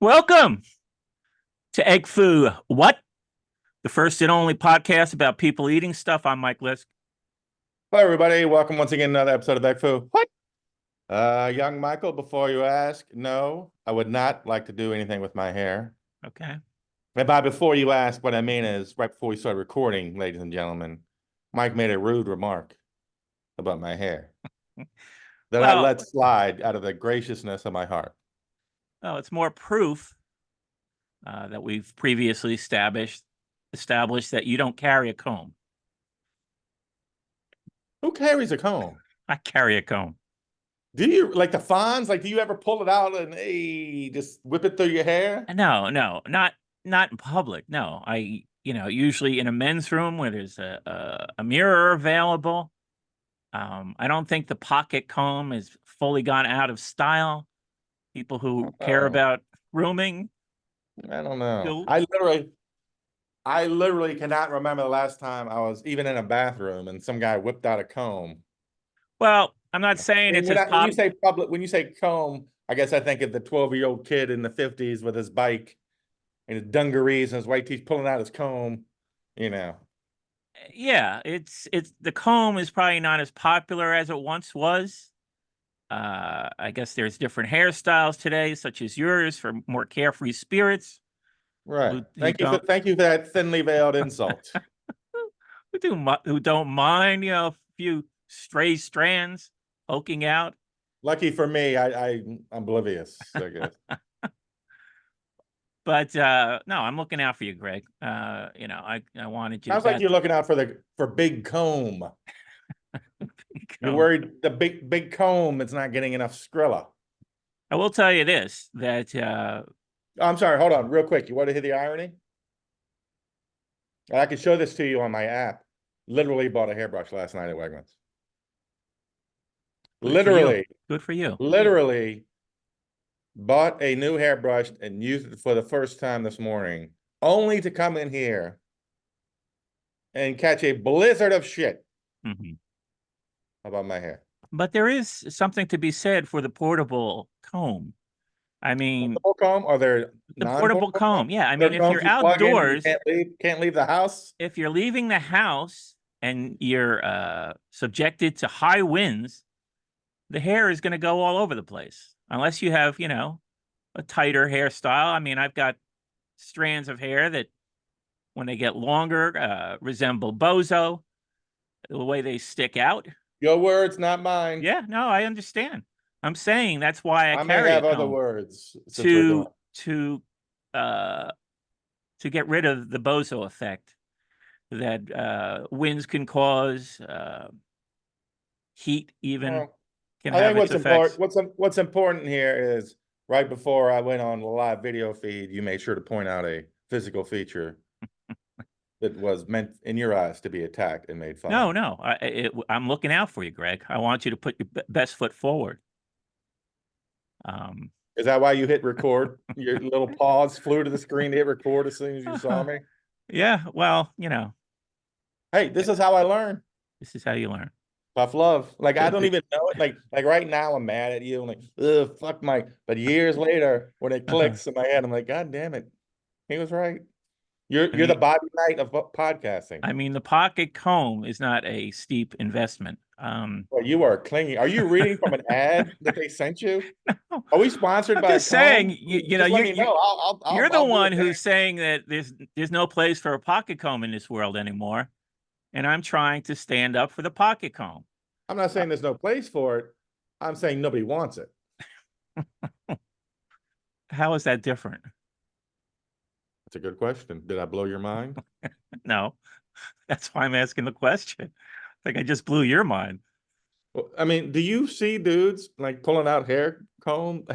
Welcome to Egg Foo. What? The first and only podcast about people eating stuff. I'm Mike Lisk. Hello, everybody. Welcome once again to another episode of Egg What? Young Michael, before you ask, no, I would not like to do anything with my hair. Okay. And by before you ask, what I mean is right before we started recording, ladies and gentlemen, Mike made a rude remark about my hair that I Well, let slide out of the graciousness of my heart. it's more proof that we've previously established that you don't carry a comb. Who carries a comb? I carry a comb. Do you like the Fonz? Like, do you ever pull it out and hey, just whip it through your hair? No, not in public. No, I usually in a men's room where there's a mirror available. I don't think the pocket comb has fully gone out of style. People who care Oh, about grooming I don't know. do. I literally cannot remember the last time I was even in a bathroom and some guy whipped out a comb. Well, I'm not saying And it's as when you pop. say public, when you say comb, I guess I think of the 12-year-old kid in the 50s with his bike and his dungarees and his white teeth pulling out his comb, you know. Yeah, it's the comb is probably not as popular as it once was. I guess there's different hairstyles today, such as yours, for more carefree spirits Right. who don't Thank you for that thinly veiled insult. who don't mind, a few stray strands poking out. Lucky for me, I'm oblivious, I guess. But no, I'm looking out for you, Greg. I wanted you Sounds like to you're looking out for big comb. You're worried the big comb is not getting enough Skrilla. I will tell you this, that I'm sorry, hold on, real quick. You want to hear the irony? I can show this to you on my app. Literally bought a hairbrush last night at Wegmans. Good for you. Literally bought a new hairbrush and used it for the first time this morning, only to come in here and catch a blizzard of shit about my hair. But there is something to be said for the portable comb. I mean, portable comb or they're the portable comb. Yeah, I mean, if you're you plug in, outdoors, you can't leave the house. if you're leaving the house and you're subjected to high winds, the hair is going to go all over the place. Unless you have, a tighter hairstyle. I mean, I've got strands of hair that, when they get longer, resemble Bozo, the way they stick out. Your words, not mine. Yeah, no, I understand. I'm saying that's why I may carry have a other comb words to get rid of the Bozo effect that winds can cause, heat even can I have think its effects. what's important here is right before I went on the live video feed, you made sure to point out a physical feature that was meant in your eyes to be attacked and made fun of. No, I'm looking out for you, Greg. I want you to put your best foot forward. Is that why you hit record? Your little paws flew to the screen to hit record as soon as you saw me? Yeah, well, Hey, this is how I learn. This is how you learn. Tough love. Like, I don't even know it. Like right now I'm mad at you. I'm like, ugh, fuck Mike. But years later, when it clicks in my head, I'm like, God damn it. He was right. You're the Bobby Knight of podcasting. I mean, the pocket comb is not a steep investment. Well, you are clinging. Are you reading from an ad that they sent you? No. Are we sponsored by? I'm just saying, you're the one who's saying that there's no place for a pocket comb in this world anymore, and I'm trying to stand up for the pocket comb. I'm not saying there's no place for it. I'm saying nobody wants it. How is that different? That's a good question. Did I blow your mind? No, that's why I'm asking the question. I think I just blew your mind. Well, I mean, do you see dudes like pulling out combs?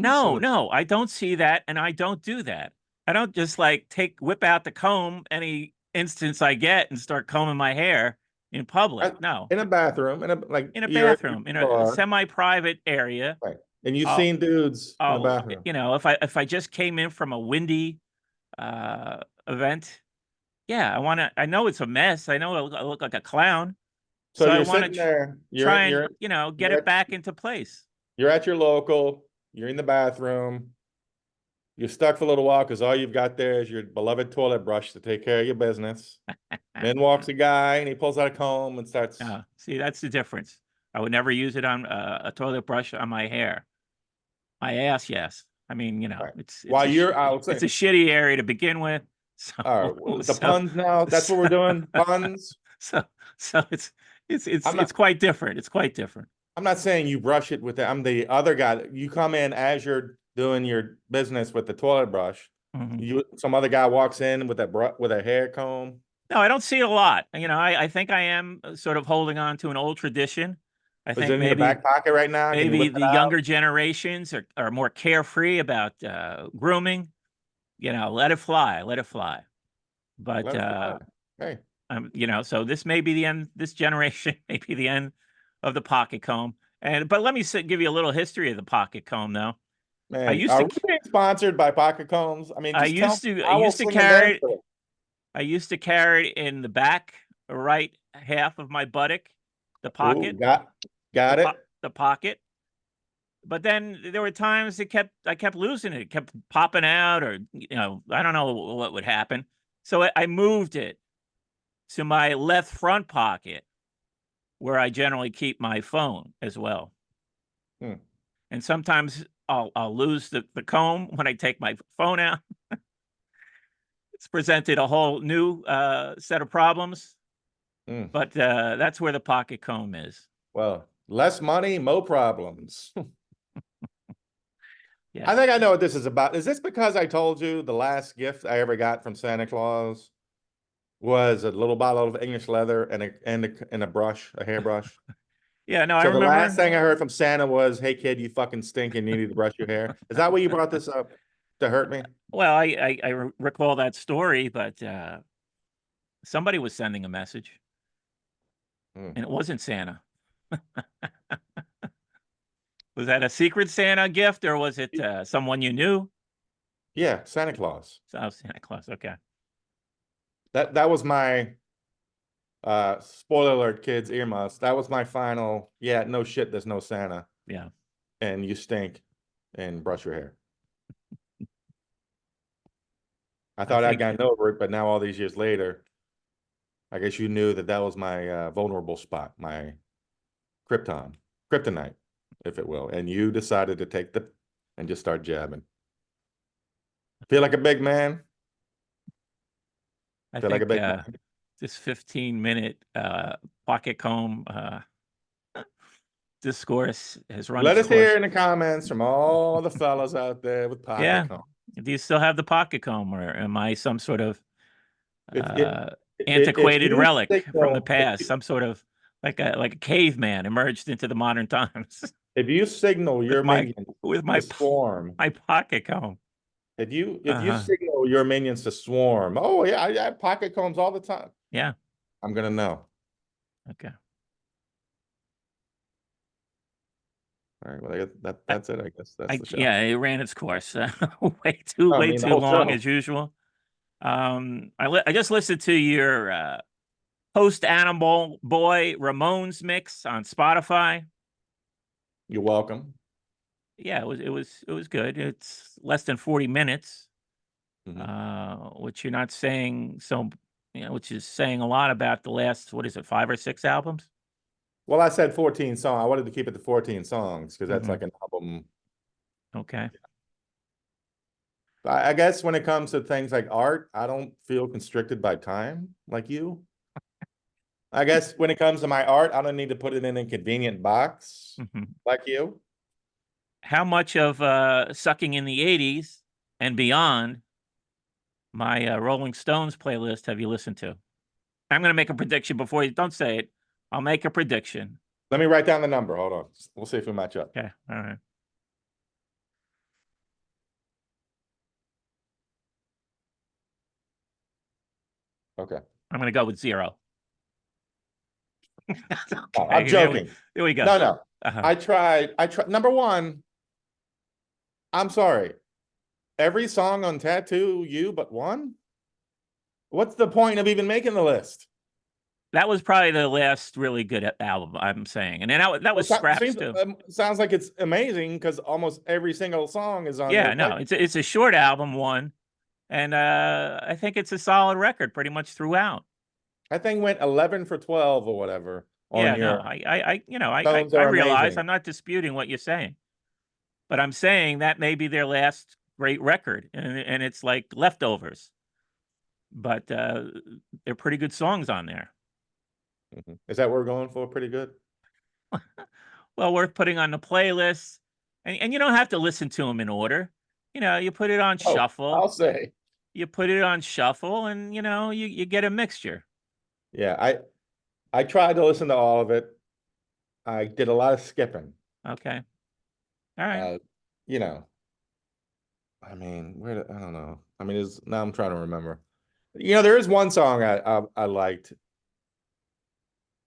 No, I don't see that, and I don't do that. I don't just like whip out the comb any instance I get and start combing my hair in public. No, in a bathroom, in a bathroom, in a semi-private area. Right. And you've seen dudes in the bathroom. If I just came in from a windy event, yeah, I know it's a mess. I know I look like a clown. So you're sitting there, try and get it back into place. You're at your local, you're in the bathroom, You're stuck for a little while because all you've got there is your beloved toilet brush to take care of your business. Then walks a guy and he pulls out a comb and starts. See, that's the difference. I would never use it on a toilet brush on my hair. My ass, yes. I mean, you know, Right. it's While a you're it's a shitty area to begin with. So, all right, the so, puns now. That's what we're doing. Puns. so it's I'm not- quite different. It's quite different. I'm not saying you brush it with it. I'm the other guy. You come in as you're doing your business with the toilet brush. Mhm. Some other guy walks in with a hair comb. No, I don't see it a lot. You know, I think I am sort of holding on to an old tradition. I Is it think in your back pocket right now? Can you maybe whip it the out? younger generations are more carefree about grooming. You know, let it fly, let it fly. But Let it fly. Hey, you know, so this may be the end. This generation may be the end of the pocket comb. But let me give you a little history of the pocket comb, though. I man, used are to we being sponsored by Pocket Combs? I mean, I just tell used me. to I I will used to sing and dance carry it. to it. I used to carry it in the back right half of my buttock, the Ooh, pocket, got the, it. the pocket. But then there were times I kept losing it. It kept popping out, or you know, I don't know what would happen. So I moved it to my left front pocket, where I generally keep my phone as well. Hmm. And sometimes I'll lose the comb when I take my phone out. It's presented a whole new set of problems, Hmm. but that's where the pocket comb is. Well, less money, more problems. Yeah. I think I know what this is about. Is this because I told you the last gift I ever got from Santa Claus was a little bottle of English leather and a brush, a hairbrush? Yeah, no, I So the last remember. thing I heard from Santa was, "Hey kid, you fucking stink and you need to brush your hair." Is that why you brought this up? To hurt me? Well, I recall that story, but somebody was sending a message, Hmm. and it wasn't Santa. Was that a secret Santa gift, or was it someone you knew? Yeah, Santa Claus. Oh, Santa Claus. Okay. That was my spoiler alert, kids, earmuffs. That was my final, yeah, no shit, there's no Santa. Yeah. And you stink and brush your hair. I thought I'd gotten over it, but now all these years later, I guess you knew that was my vulnerable spot, my kryptonite, if it will. And you decided to take and just start jabbing. Feel like a big man? I Feel like a think big man? this 15-minute pocket comb discourse has run Let its us hear course. in the comments from all the fellas out there with pocket Yeah. comb. Do you still have the pocket comb, or am I some sort of If antiquated you relic from the signal, past? Some sort of like a caveman emerged into the modern times if you signal your minions with to swarm, my pocket comb. if you signal your minions to swarm, oh yeah, I have pocket combs all the time. Yeah. I'm gonna know. Okay. All right. Well, that's it. I guess that's the show. Yeah, it ran its course. Way I way mean, the too whole long show. as usual. I just listened to your post Animal Boy Ramones mix on Spotify. You're welcome. Yeah, it was good. It's less than 40 minutes, which you're not saying so, you know, which is saying a lot about the last, what is it, 5 or 6 albums? Well, I said 14 songs. I wanted to keep it to 14 songs because that's like an album. Okay. I guess when it comes to things like art, I don't feel constricted by time like you. I guess when it comes to my art, I don't need to put it in a convenient box like you. How much of Sucking in the 80s and beyond, my Rolling Stones playlist, have you listened to? I'm going to make a prediction before you don't say it. I'll make a prediction. Let me write down the number. Hold on. We'll see if we match up. Okay. All right. Okay. I'm going to go with 0. Okay, I'm joking. There we go. No. I tried. Number one, I'm sorry. Every song on Tattoo You but one? What's the point of even making the list? That was probably the last really good album, I'm saying. And then that was scraps too. Sounds like it's amazing because almost every single song is on Yeah, your no, it's a short album, one. And I think it's a solid record pretty much throughout. I think went 11 for 12 or whatever on Yeah, no, your Stones I are realize amazing. I'm not disputing what you're saying, but I'm saying that may be their last great record, and it's like leftovers. But they're pretty good songs on there. Is that what we're going for? Pretty good. Well, worth putting on the playlist, and you don't have to listen to them in order. You put it on Oh, shuffle. I'll say. You put it on shuffle, and you get a mixture. Yeah, I tried to listen to all of it. I did a lot of skipping. Okay, all right. You know, I mean, I don't know. I mean, now I'm trying to remember. There is one song I liked.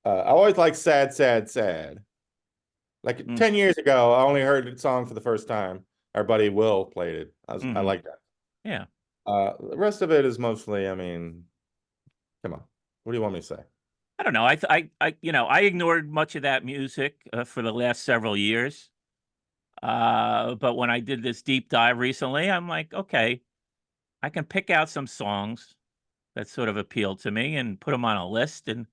I always like "Sad, Sad, Sad." Like 10 years ago, I only heard the song for the first time. Our buddy Will played it. I like that. Yeah. The rest of it is mostly, I mean, come on. What do you want me to say? I don't know. I ignored much of that music for the last several years. But when I did this deep dive recently, I'm like, okay, I can pick out some songs that sort of appeal to me and put them on a list, and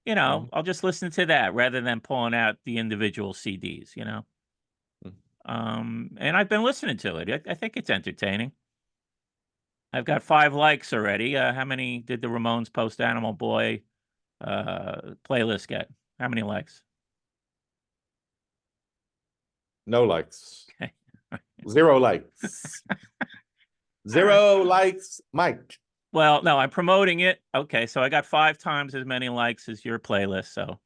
I'll just listen to that rather than pulling out the individual CDs. And I've been listening to it. I think it's entertaining. I've got 5 likes already. How many did the Ramones post Animal Boy playlist get? How many likes? No likes. Okay. 0 likes. 0 likes, Mike. Well, no, I'm promoting it. Okay, so I got 5 times as many likes as your playlist. So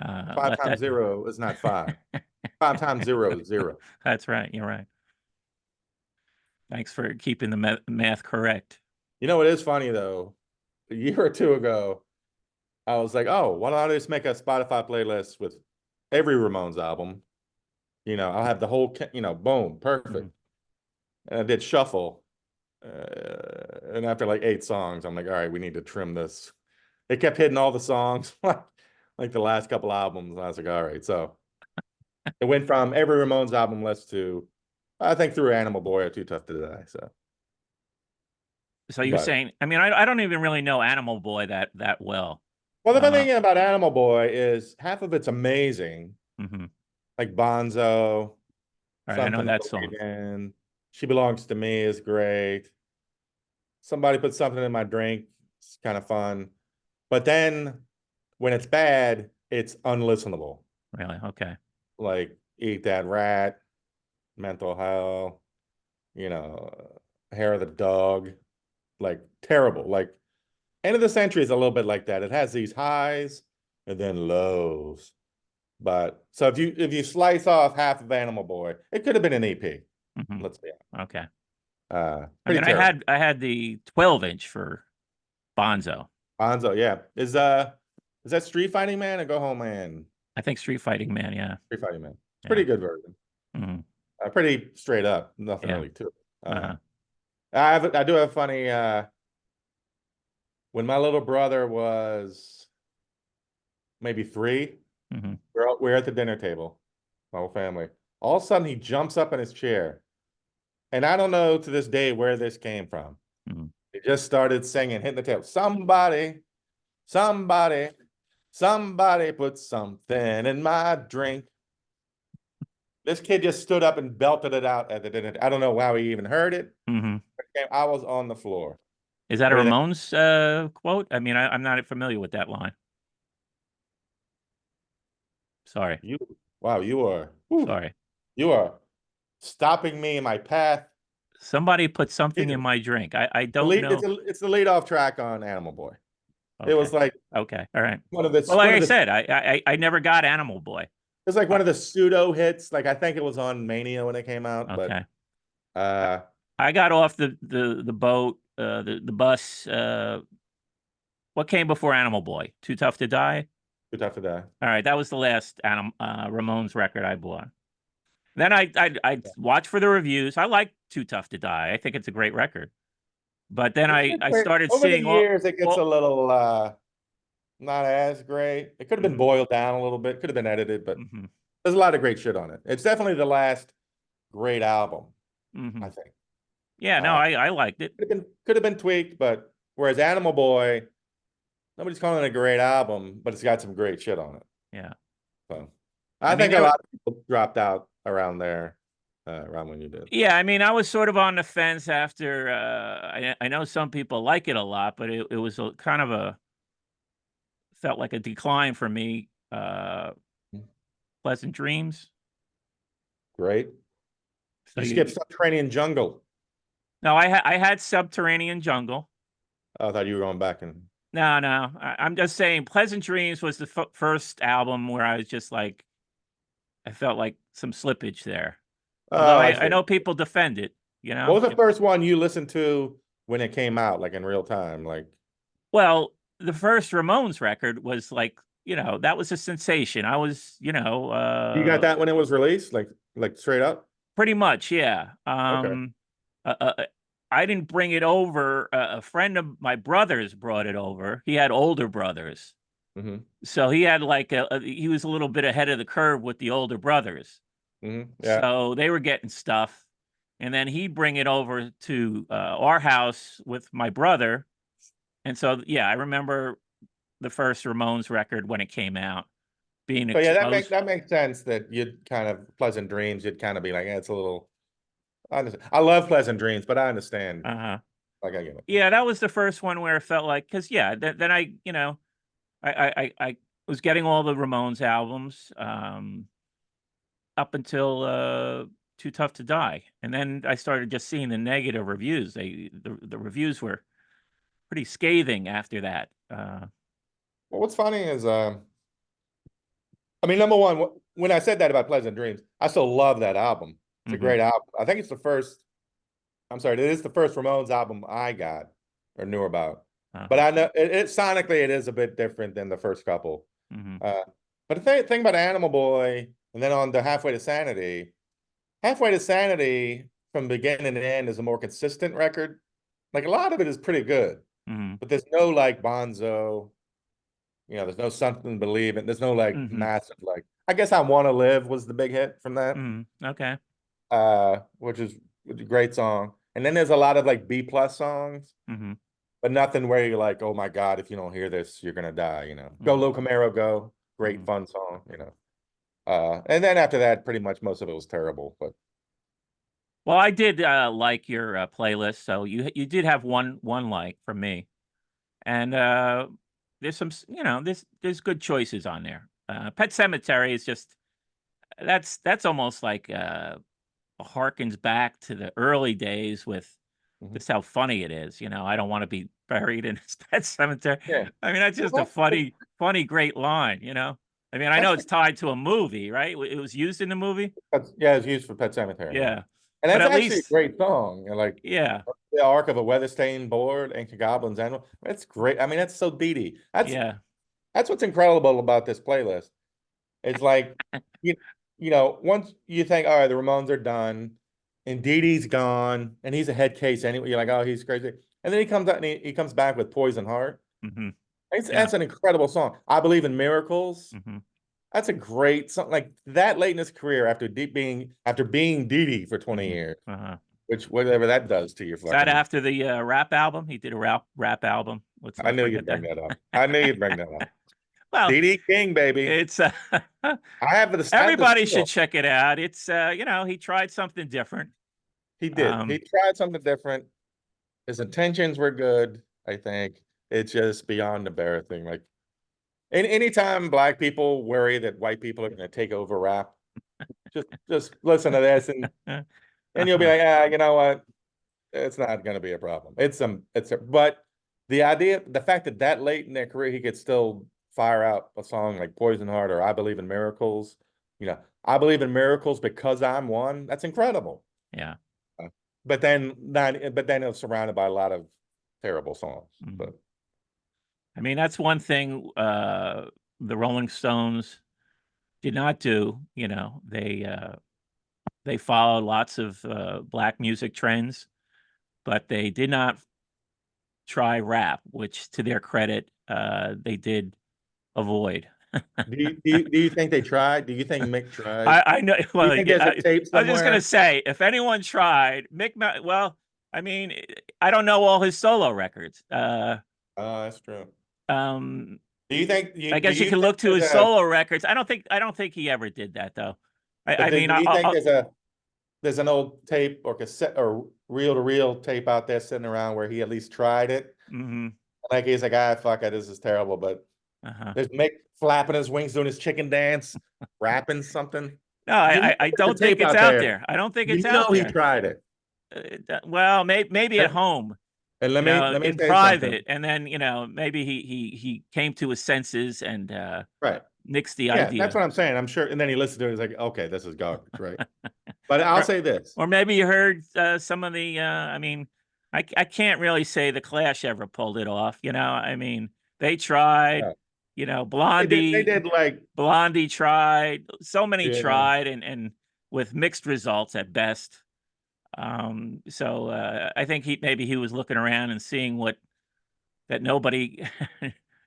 5 times 0 is not 5. 5 times 0 is 0. That's right. You're right. Thanks for keeping the math correct. It is funny though. A year or 2 ago, I was like, oh, why don't I just make a Spotify playlist with every Ramones album? I'll have the whole, boom, perfect. And I did shuffle. And after like 8 songs, I'm like, all right, we need to trim this. It kept hitting all the songs, like the last couple albums. And I was like, all right. So it went from every Ramones album list to, I think, through Animal Boy or Too Tough to Die. So you're saying, I mean, I don't even really know Animal Boy that well. Well, the funny thing about Animal Boy is half of it's amazing. Like Bonzo. Right, I know that song. And She Belongs to Me is great. Somebody Put Something in My Drink. It's kind of fun. But then when it's bad, it's unlistenable. Really? Okay. Like Eat That Rat, Mental Hell, Hair of the Dog. Like terrible. Like End of the Century is a little bit like that. It has these highs and then lows. But so if you slice off half of Animal Boy, it could have been an EP. Let's be honest. Okay. I mean, I had the 12-inch for Bonzo. Bonzo, yeah. Is that Street Fighting Man or Go Home Man? I think Street Fighting Man, yeah. Street Fighting Man. It's pretty good version. Pretty straight up. Nothing really to it. I do have a funny. When my little brother was maybe 3, we're at the dinner table, my whole family. All of a sudden, he jumps up in his chair, and I don't know to this day where this came from. He just started singing, hitting the table. Somebody put something in my drink. This kid just stood up and belted it out at the dinner. I don't know how he even heard it. I was on the floor. Is that a Ramones quote? I mean, I'm not familiar with that line. Sorry. Wow, you are. Sorry. You are stopping me in my path. Somebody put something in my drink. I don't know. It's the lead-off track on Animal Boy. Okay. It was like, okay, all right. One of the. Well, like I said, I never got Animal Boy. It was like one of the pseudo hits. Like I think it was on Mania when it came out. Okay. But I got off the boat, the bus. What came before Animal Boy? Too Tough to Die? Too Tough to Die. All right, that was the last Ramones record I bought. Then I watched for the reviews. I like Too Tough to Die. I think it's a great record. But then I started over seeing the years it gets a little not as great. It could have been Mhm. boiled down a little bit, could have been edited, but Mhm. there's a lot of great shit on it. It's definitely the last great album, I Mhm. think. Yeah, no, I liked it. Could have been tweaked, but whereas Animal Boy, nobody's calling it a great album, but it's got some great shit on it. Yeah. So I I mean, think a lot of people dropped out around there, around when you did. yeah, I mean, I was sort of on the fence after, I know some people like it a lot, but it was a kind of a felt like a decline for me, Pleasant Dreams. Great. So You skipped you Subterranean Jungle. No, I had Subterranean Jungle. I thought you were going back and No, no, I'm just saying Pleasant Dreams was the first album where I was just like I felt like some slippage there. Although oh, I I see. know people defend it, you What know? was the first one you listened to when it came out, like in real time? Like Well, the first Ramones record was like, that was a sensation. I was, you got that when it was released, like straight up? pretty much, yeah. Okay. Uh, uh, uh, I didn't bring it over. A friend of my brother's brought it over. He had older brothers. Hmm. So he had like he was a little bit ahead of the curve with the older brothers. Yeah. So they were getting stuff. And then he'd bring it over to our house with my brother. And so, yeah, I remember the first Ramones record when it came out being So yeah, that makes exposed. that makes sense that you'd kind of Pleasant Dreams, you'd kind of be like, it's a little. I understand. I love Pleasant Dreams, but I understand. Uh-huh. Like I get it. Yeah, that was the first one where it felt like, because, yeah, then I was getting all the Ramones albums up until Too Tough to Die. And then I started just seeing the negative reviews. The reviews were pretty scathing after that. Well, what's funny is, I mean, number one, when I said that about Pleasant Dreams, I still love that album. It's a Mhm, great album. I think it's the first. I'm sorry, it is the first Ramones album I got or knew about. But uh-huh, I know it sonically it is a bit different than the first couple. mhm, Uh, but the thing about Animal Boy, and then on the Halfway to Sanity from beginning to end is a more consistent record. Like a lot of it is pretty good, mhm, but there's no like Bonzo, there's no Something to Believe in. There's no like mhm, massive like I guess I Want to Live was the big hit from that, mhm, okay, which is a great song. And then there's a lot of like B plus songs, mhm, but nothing where you're like, oh my God, if you don't hear this, you're gonna die. Go mhm, Lil Camaro Go, great mhm. fun song. And then after that, pretty much most of it was terrible. But Well, I did like your playlist, so you did have one like from me, and there's some there's good choices on there. Pet Cemetery is just that's almost like harkens back to the early days with mhm. just how funny it is. I don't want to be buried in his pet cemetery. Yeah, I mean, that's well, just a funny, great line. I mean, I know that's it's tied to a movie, right? It was used in the movie. yeah, it's used for Pet Cemetery. Yeah, Yeah, and but that's at actually a least, great song. And like yeah, the Ark of a Weather-Stained Board, Ancient Goblins, Animal. That's great. I mean, that's so Dee. yeah, That's what's incredible about this playlist. It's like you once you think, all right, the Ramones are done, and Dee Dee's gone, and he's a head case anyway. You're like, oh, he's crazy. And then he comes out and he comes back with Poison Heart. hmm yeah, That's an incredible song. I Believe in Miracles. hmm That's a great song. Like that late in his career after being Dee Dee for 20 hmm years, uh-huh. which whatever that does to your Is that fucking. after the rap album? He did a rap album. I Let's knew look at you'd bring that. that up. I knew you'd bring that up. Well, Dee Dee King, baby. it's I have the everybody should single. check it out. It's he tried something different. He did. He Um, tried something different. His intentions were good, I think. It's just beyond embarrassing. Like anytime black people worry that white people are gonna take over rap, just listen to this and you'll be uh-huh. like, you know what? It's not gonna be a problem. But the fact that late in their career he could still fire out a song like Poison Heart or I Believe in Miracles, I believe in miracles because I'm one. That's incredible. Yeah. Uh, but then it was surrounded by a lot of terrible songs. Mhm. But I mean, that's one thing the Rolling Stones did not do. They followed lots of black music trends, but they did not try rap, which to their credit, they did avoid. Do you think they tried? Do you think Mick tried? I know. Do you Well, think yeah, there's a tape I was just gonna somewhere? say, if anyone tried, well, I mean, I don't know all his solo records. Oh, that's true. Um, Do you think I do guess you you can think look to there's his a solo records. I don't think he ever did that though. but I then mean, do you think I'll there's an old tape or cassette or reel to reel tape out there sitting around where he at least tried it? mhm, Like he's like, ah, fuck it, this is terrible. But uh-huh. there's Mick flapping his wings, doing his chicken dance, rapping something. No, You know I there's a don't think tape it's out out there. there. I don't think You it's know out he there. tried it. Well, maybe at And home, and let me in say something. private, and then maybe he came to his senses and Right. nixed the Yeah, that's idea. what I'm saying. I'm sure. And then he listened to it. He's like, okay, this is garbage, right? But I'll Or, say this. or maybe you heard some of the. I mean, I can't really say the Clash ever pulled it off. I mean, they tried. Yeah. They Blondie, did like, Blondie tried. So many yeah. tried, and with mixed results at best. So I think maybe he was looking around and seeing that nobody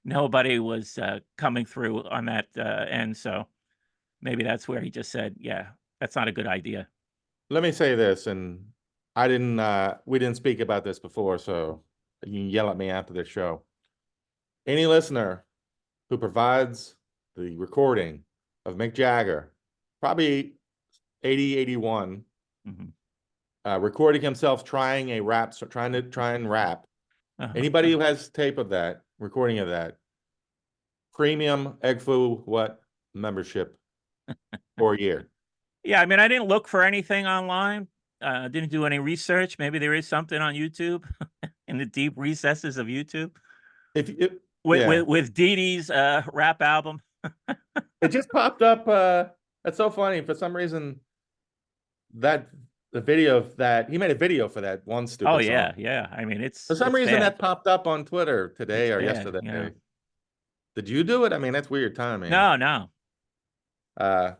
nobody was coming through on that end. So maybe that's where he just said, "Yeah, that's not a good idea." Let me say this, and we didn't speak about this before, so you can yell at me after the show. Any listener who provides the recording of Mick Jagger, probably 80, 81, Mhm. recording himself trying to try and rap. Uh-huh. Anybody who has tape of that, recording of that, premium Egg Foo what membership for a year. Yeah, I mean, I didn't look for anything online. Didn't do any research. Maybe there is something on YouTube in the deep recesses of YouTube Yeah, with Dee Dee's rap album. it just popped up. That's so funny. For some reason, that the video of that he made a video for that one Oh stupid song. yeah, yeah. I mean, For some it's reason, bad. that popped up on Twitter today It's or bad. yesterday. Did you do it? I mean, that's weird timing. No, no. Uh,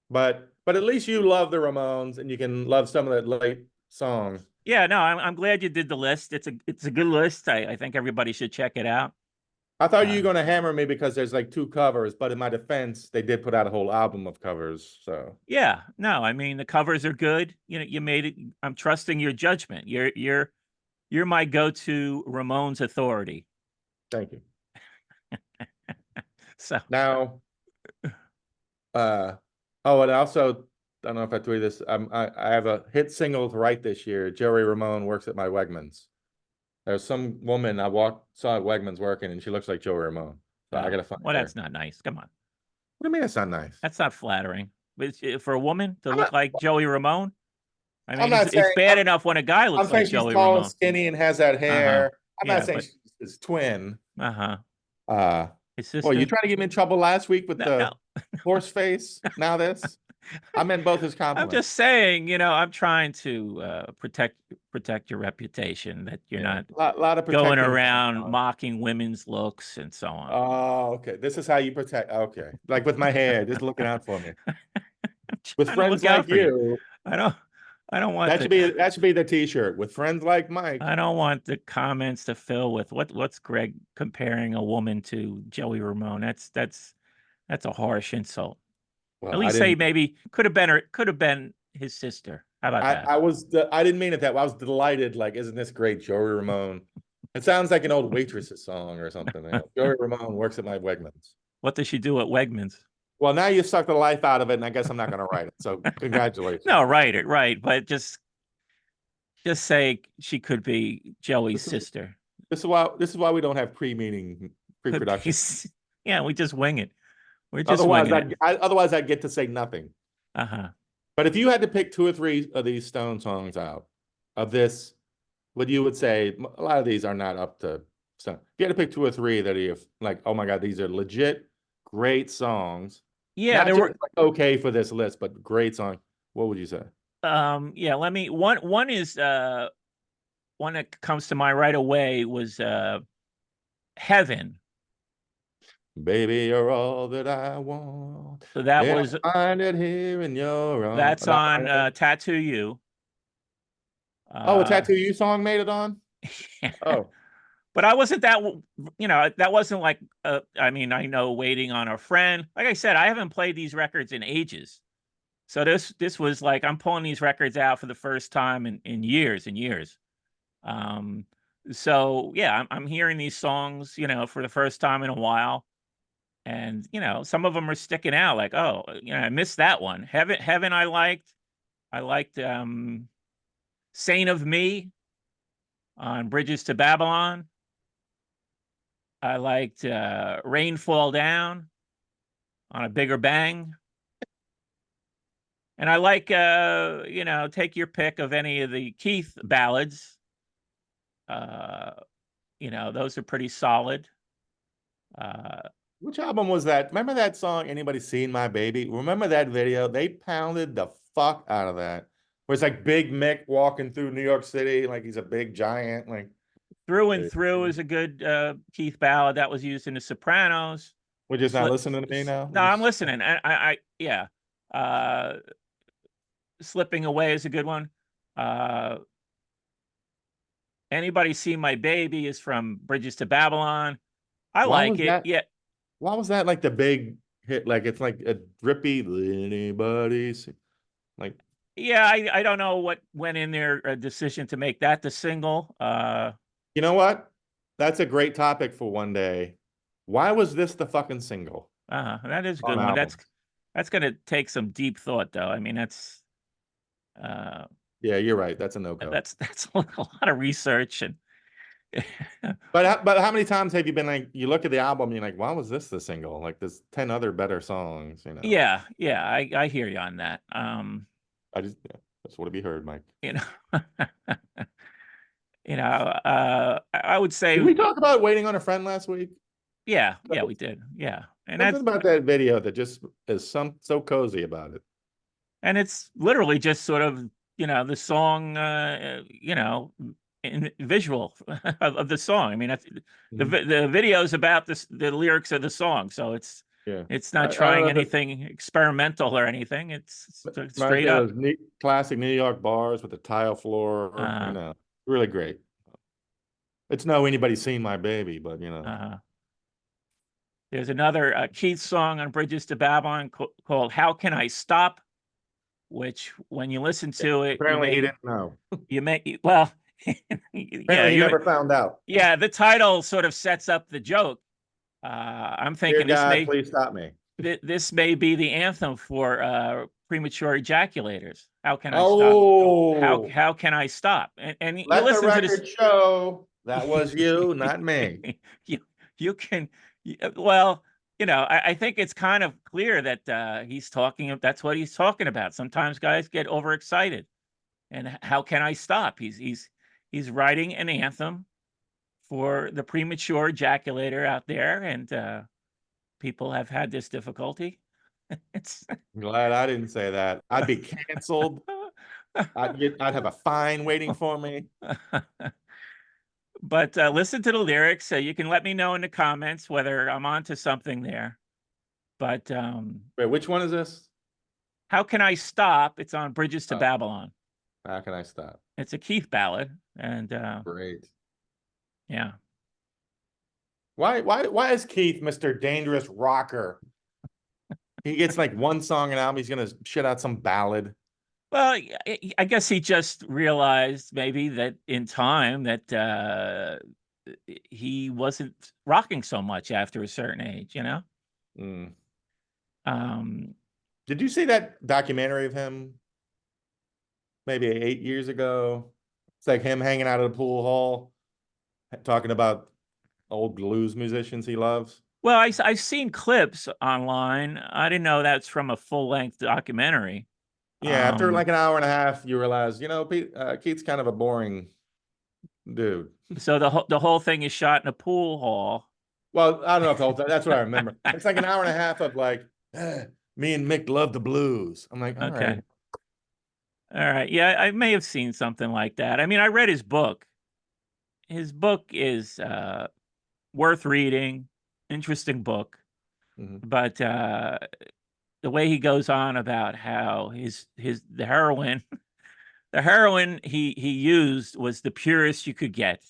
but at least you love the Ramones and you can love some of the late songs. Yeah, no. I'm glad you did the list. It's a good list. I think everybody should check it out. I thought you Uh, were going to hammer me because there's like two covers, but in my defense, they did put out a whole album of covers. So yeah, no. I mean, the covers are good. You made it. I'm trusting your judgment. You're my go-to Ramones authority. thank you. So Now, oh, and also, I don't know if I told you this. I have a hit single to write this year. Joey Ramone works at my Wegmans. There's some woman I saw at Wegmans working, and she looks like Joey Ramone. So I gotta find well, her. that's not nice. Come on, What do you mean that's not nice? that's not flattering. But for a woman to I'm look not, like Joey Ramone, I I'm mean, not it's saying bad enough when a guy I'm looks like saying she's Joey tall and Ramone. skinny and has that Uh huh. hair. I'm not Yeah, saying but she's his twin. uh-huh. Uh, His well, you sister? trying to get me in trouble last week with No, the no. horse face? Now this? I meant both as I'm compliments. just saying, I'm trying to protect your reputation, that you're Yeah, not lot of going protecting. around mocking women's looks and so on. Oh, okay. This is how you protect. Okay, like with my hair, just looking out for me. I'm With trying to friends look out like for you. you, I don't I don't want the that should be the T-shirt. With friends like Mike. I don't want the comments to fill with what's Greg comparing a woman to Joey Ramone. That's a harsh insult. Well, At least say maybe could have been his sister. How about that? I didn't mean it that way. I was delighted. Like, isn't this great, Joey Ramone? It sounds like an old waitress's song or something. Joey Ramone works at my Wegmans. What does she do at Wegmans? Well, now you sucked the life out of it, and I guess I'm not going to write it. So congratulations. No, write it, right. But just say she could be Joey's sister. This is why we don't have pre-production. Yeah, we just wing it. We're just winging it. Otherwise, I'd get to say nothing. Uh-huh. But if you had to pick two or three of these Stone songs out of this, what you would say, a lot of these are not up to Stone. If you had to pick two or three that are like, oh my God, these are legit great songs. Yeah, not there just were like okay for this list, but great song. What would you say? yeah, let me one is one that comes to mind right away was Heaven. Baby, you're all that I want. So that and was I find it here in your arms. that's on Tattoo You. Oh, a Tattoo You song made it on? Oh. but I wasn't that, that wasn't like, I mean, I know Waiting on a Friend. Like I said, I haven't played these records in ages. So this was like, I'm pulling these records out for the first time in years and years. Um, so yeah, I'm hearing these songs, for the first time in a while. And, some of them are sticking out like, oh, I missed that one. Heaven I liked. I liked Saint of Me on Bridges to Babylon. I liked Rain Fall Down on A Bigger Bang. And I like, take your pick of any of the Keith ballads. Those are pretty solid. Which album was that? Remember that song, Anybody Seen My Baby? Remember that video? They pounded the fuck out of that. Where it's like Big Mick walking through New York City like he's a big giant. Like Through and Through is a good Keith ballad that was used in The Sopranos. we're just not listening to me now. No, I'm listening. Yeah. Slipping Away is a good one. Anybody See My Baby is from Bridges to Babylon. I like it. Yeah. Why was that like the big hit? Like it's like a drippy anybody like. Yeah, I don't know what went in their decision to make that the single. You know what? That's a great topic for one day. Why was this the fucking single? That is a good one. That's gonna take some deep thought, though. I mean, that's yeah, you're right. That's a no-go. That's a lot of research and. But how many times have you been like, you look at the album and you're like, why was this the single? Like there's 10 other better songs, Yeah, I hear you on that. I just want to be heard, Mike. I would say. Did we talk about Waiting on a Friend last week? Yeah, we did. Yeah. And something about that video that just is so cozy about it. And it's literally just sort of, the song, in visual of the song. I mean, that's the video's about the lyrics of the song. So it's not trying anything experimental or anything. It's straight up. Classic New York bars with the tile floor, really great. It's no Anybody Seen My Baby, but There's another Keith song on Bridges to Babylon called How Can I Stop? Which when you listen to it, apparently he didn't know. You may, well, yeah, you never found out. Yeah, the title sort of sets up the joke. I'm thinking please stop me. This may be the anthem for premature ejaculators. How can I stop? How can I stop? And you let listen the record to this show that was you, not me. You can, well, I think it's kind of clear that he's talking. That's what he's talking about. Sometimes guys get overexcited, and how can I stop? He's writing an anthem for the premature ejaculator out there, and people have had this difficulty. I'm glad I didn't say that. I'd be canceled. I'd have a fine waiting for me. But listen to the lyrics. So you can let me know in the comments whether I'm onto something there. But wait, which one is this? How Can I Stop? It's on Bridges to Babylon. How Can I Stop? It's a Keith ballad, and great. Yeah. Why is Keith Mr. Dangerous Rocker? He gets like one song an album, he's gonna shit out some ballad. Well, I guess he just realized maybe that in time that he wasn't rocking so much after a certain age, Did you see that documentary of him maybe 8 years ago? It's like him hanging out at a pool hall talking about old blues musicians he loves. Well, I've seen clips online. I didn't know that's from a full-length documentary. Yeah, after like an hour and a half, you realize, Keith's kind of a boring dude. So the whole thing is shot in a pool hall. Well, I don't know if the whole thing, that's what I remember. It's like an hour and a half of like, me and Mick love the blues. I'm like, okay. All right. Yeah, I may have seen something like that. I mean, I read his book. His book is worth reading, interesting book. But the way he goes on about how the heroin he used was the purest you could get,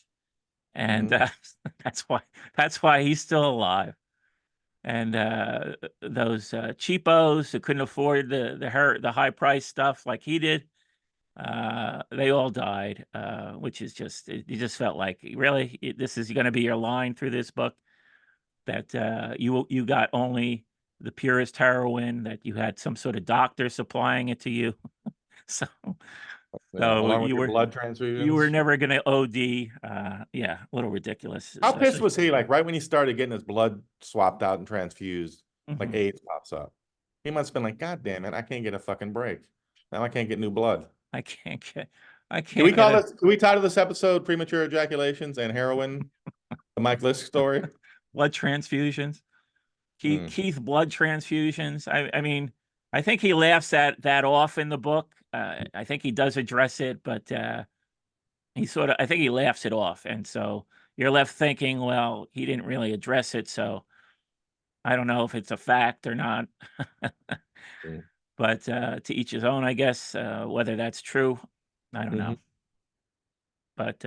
and that's why he's still alive. And those cheapos who couldn't afford the high price stuff like he did, they all died, which is just, you just felt like, really, this is going to be your line through this book, that you got only the purest heroin, that you had some sort of doctor supplying it to you. So Yeah, so along with you your were blood you were transfusions. never going to OD. Yeah, a little ridiculous, How pissed especially. was he? Like right when he started getting his blood swapped out and transfused, like Mhm. AIDS pops up. He must have been like, God damn it, I can't get a fucking break. Now I can't get new blood. I can't get I Can we can't get call a this? Can we title this episode "Premature Ejaculations and Heroin"? The Mike Lisk story. blood transfusions. Mm. Keith blood transfusions. I mean, I think he laughs at that off in the book. I think he does address it, but he sort of, I think he laughs it off, and so you're left thinking, well, he didn't really address it, so I don't know if it's a fact or not. Mm. But to each his own, I guess. Whether that's true, I don't Mhm. know. But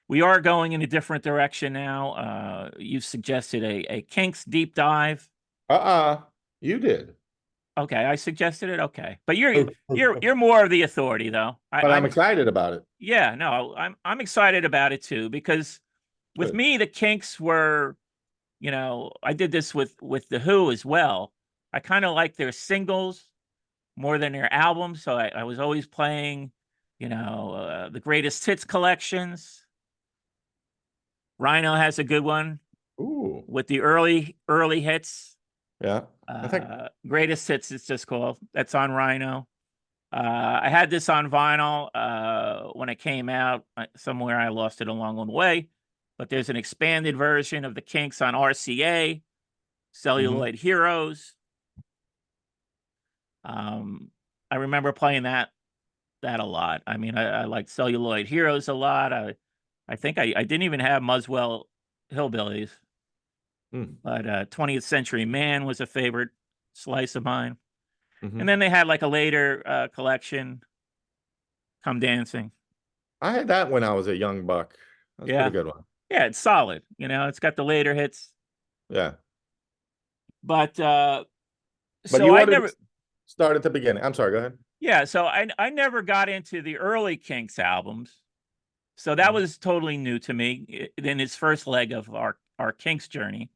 we are going in a different direction now. You've suggested a Kinks deep dive. You did. Okay, I suggested it. Okay, but But you're more of the authority, though. I'm excited about it. Yeah, no, I'm excited about it too, because with Good. me the Kinks were, I did this with the Who as well. I kind of like their singles more than their albums, so I was always playing, the greatest hits collections. Rhino has a good one Ooh, with the early hits. yeah. I think Greatest hits, it's just called. That's on Rhino. I had this on vinyl when it came out. Somewhere I lost it along the way, but there's an expanded version of the Kinks on RCA, Celluloid Heroes. I remember playing that a lot. I mean, I liked Celluloid Heroes a lot. I think I didn't even have Muswell Hillbillies, but 20th Century Man was a favorite slice of mine. And then they had like a later collection, Come Dancing. I had that when I was a young buck. That's a pretty Yeah. good one. Yeah, it's solid. It's got the later hits. Yeah. But But so you I wanted never to start at the beginning. I'm sorry, go ahead. yeah, so I never got into the early Kinks albums. So that was totally new to me in its first leg of our Kinks journey.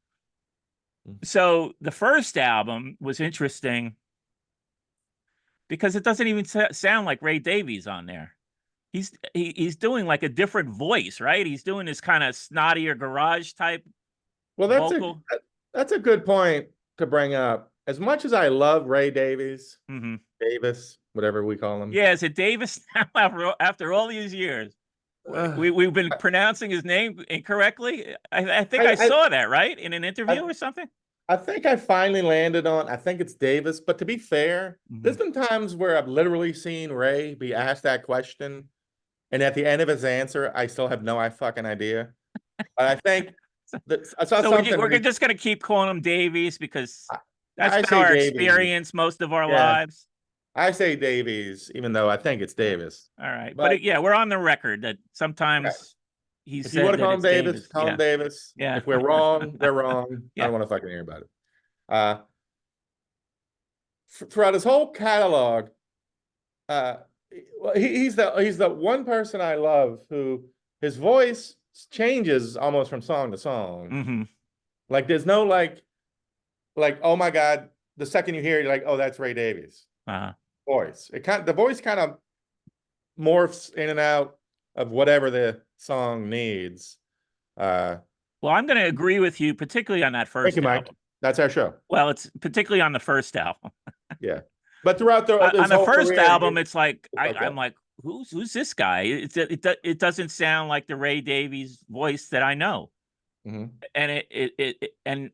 So the first album was interesting because it doesn't even sound like Ray Davies on there. He's doing like a different voice, right? He's doing this kind of snottier garage type Well, vocal. that's a good point to bring up. As much as I love Ray Davies, Davis, whatever we call him. Yeah, is it Davis now after all these years? We've been pronouncing his name incorrectly. I think I saw that, right, in an interview or something. I think I finally landed on, I think it's Davis. But to be fair, there's been times where I've literally seen Ray be asked that question, and at the end of his answer, I still have no fucking idea. But I think that I saw So something. we're just going to keep calling him Davies because that's I been say our Davies. experience most of our Yeah. lives. I say Davies, even though I think it's Davis. All right, but yeah, we're on the record that sometimes he if said you want to that call him it's Davis, call Yeah. him Davis. Yeah. If we're wrong, they're wrong. I Yeah. don't want to fucking hear about it. Throughout his whole catalog, he's the one person I love who his voice changes almost from song to song. Like there's no like oh my god, the second you hear it, you're like, oh, that's Ray Davies voice. The voice kind of morphs in and out of whatever the song needs. Well, I'm going to agree with you, particularly on that first Thank you, album. Mike. That's our show. Well, it's particularly on the first album. Yeah, but throughout on the first career, album, it's like I'm like, who's this guy? It doesn't sound like the Ray Davies voice that I know. And and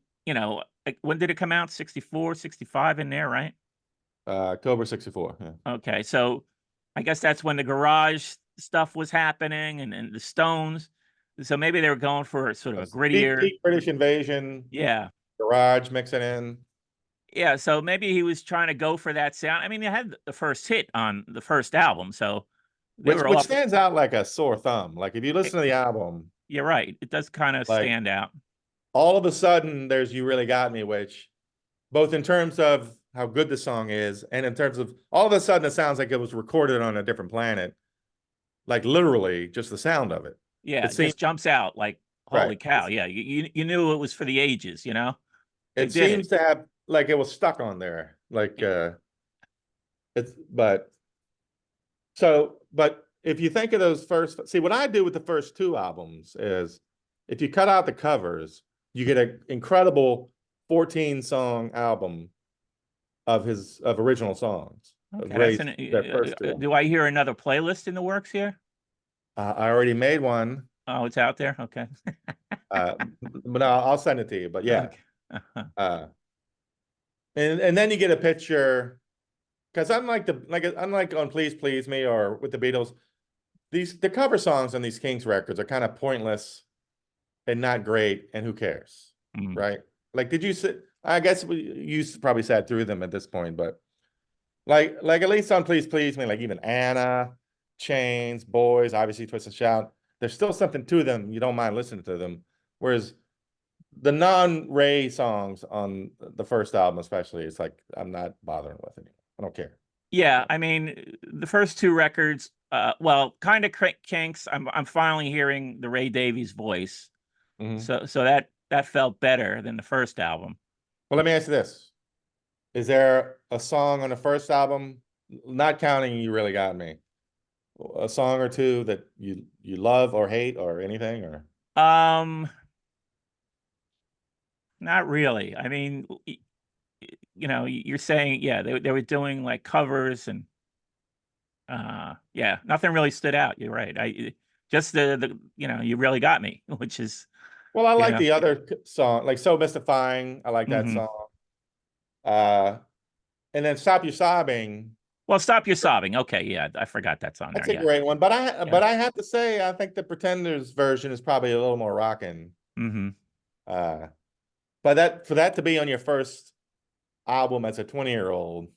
when did it come out? 64, 65 in there, right? October 64. Yeah. Okay, so I guess that's when the garage stuff was happening and the Stones. So maybe they were going for sort of a grittier Deep British Invasion. Yeah. Garage mixing in. Yeah, so maybe he was trying to go for that sound. I mean, they had the first hit on the first album, so which stands out like a sore thumb. Like if you listen to the album, You're right. It does kind of Like, stand out. all of a sudden, there's "You Really Got Me," which, both in terms of how good the song is, and in terms of, all of a sudden it sounds like it was recorded on a different planet. Like, literally, just the sound of it. Yeah, It it seems just jumps out like, right. holy cow. Yeah, you knew it was for the ages, you know? They It did it. seems to have, like, it was stuck on there. Like, it's, but if you think of those first, see, what I do with the first two albums is, if you cut out the covers, you get an incredible 14-song album of original songs. Of Okay, Ray's, their first two. do I hear another playlist in the works here? I already made one, Oh, it's out there. Okay. but no, I'll send it to you. But yeah, Okay. Uh-huh. and then you get a picture, because unlike on "Please Please Me" or with the Beatles, the cover songs on these Kings records are kind of pointless and not great, and who cares, Mm. right? Like, did you sit? I guess you probably sat through them at this point, but like at least on "Please Please Me," like even Anna, Chains, Boys, obviously Twist and Shout, there's still something to them. You don't mind listening to them. Whereas the non-Ray songs on the first album, especially, it's like, I'm not bothering with it. I don't care. Yeah, I mean, the first two records, well, kind of Kinks. I'm finally hearing the Ray Davies voice, Mhm. so that felt better than the first album. Well, let me ask you this: is there a song on the first album, not counting "You Really Got Me," a song or two that you love or hate or anything, or? Not really. I mean, you know, you're saying, yeah, they were doing like covers and yeah, nothing really stood out. You're right. Just the you know, You Really Got Me, which is, Well, I you like know, the other song, like "So Mystifying." I like that mhm. song. Uh, and then "Stop Your Sobbing." Well, Stop Your Sobbing. Okay, yeah, I forgot that's on there. That's a Yeah, great one, but yeah. I have to say, I think the Pretenders version is probably a little more rocking. Hmm. Uh, but for that to be on your first album as a 20-year-old,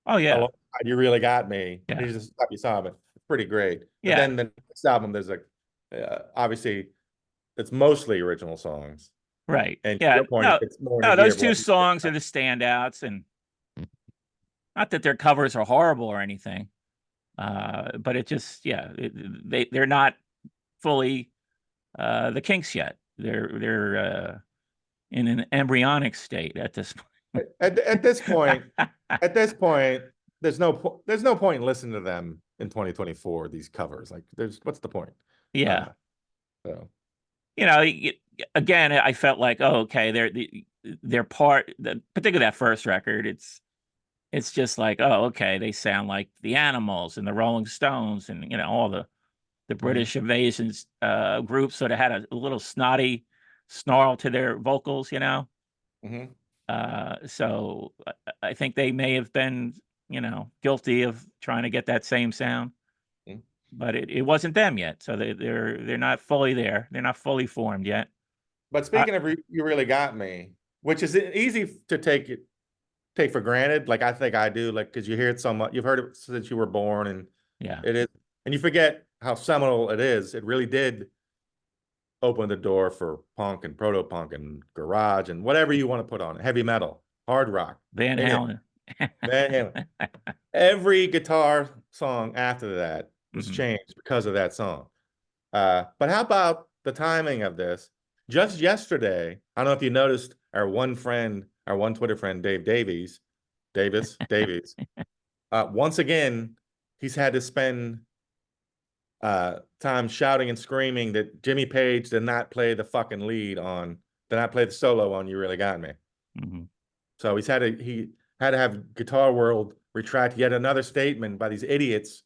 Oh yeah, alongside "You Really Got Me," yeah, you just "Stop Your Sobbing." It's pretty great. But yeah. then the next album, there's obviously it's mostly original songs, Right. and to Yeah. your point, No, it's more in no, the gear those of two what. songs are the standouts, and not that their covers are horrible or anything. But it just, yeah, they're not fully the Kinks yet. They're in an embryonic state at this point. At this point, at this point, there's no point in listening to them in 2024. These covers, like, what's the point? Yeah. Uh, so You know, again, I felt like, oh, okay, they're part, particularly that first record. It's just like, oh, okay, they sound like the Animals and the Rolling Stones, and you know, all the mhm, British invasions groups sort of had a little snotty snarl to their vocals, you know. mhm. So I think they may have been, you know, guilty of trying to get that same sound, Mhm. but it wasn't them yet. So they're not fully there. They're not fully formed yet. But I, speaking of "You Really Got Me," which is easy to take for granted, like I think I do, like, because you hear it so much, you've heard it since you were born, and yeah, it is, and you forget how seminal it is. It really did open the door for punk and proto punk and garage and whatever you want to put on it, heavy metal, hard rock, Van and Halen. Van Halen. Every guitar song after that was Mhm. changed because of that song. But how about the timing of this? Just yesterday, I don't know if you noticed, our one friend, our one Twitter friend, Dave Davies, once again, he's had to spend time shouting and screaming that Jimmy Page did not play the solo on "You Really Got Me." Mhm. So he had to have Guitar World retract yet another statement by these idiots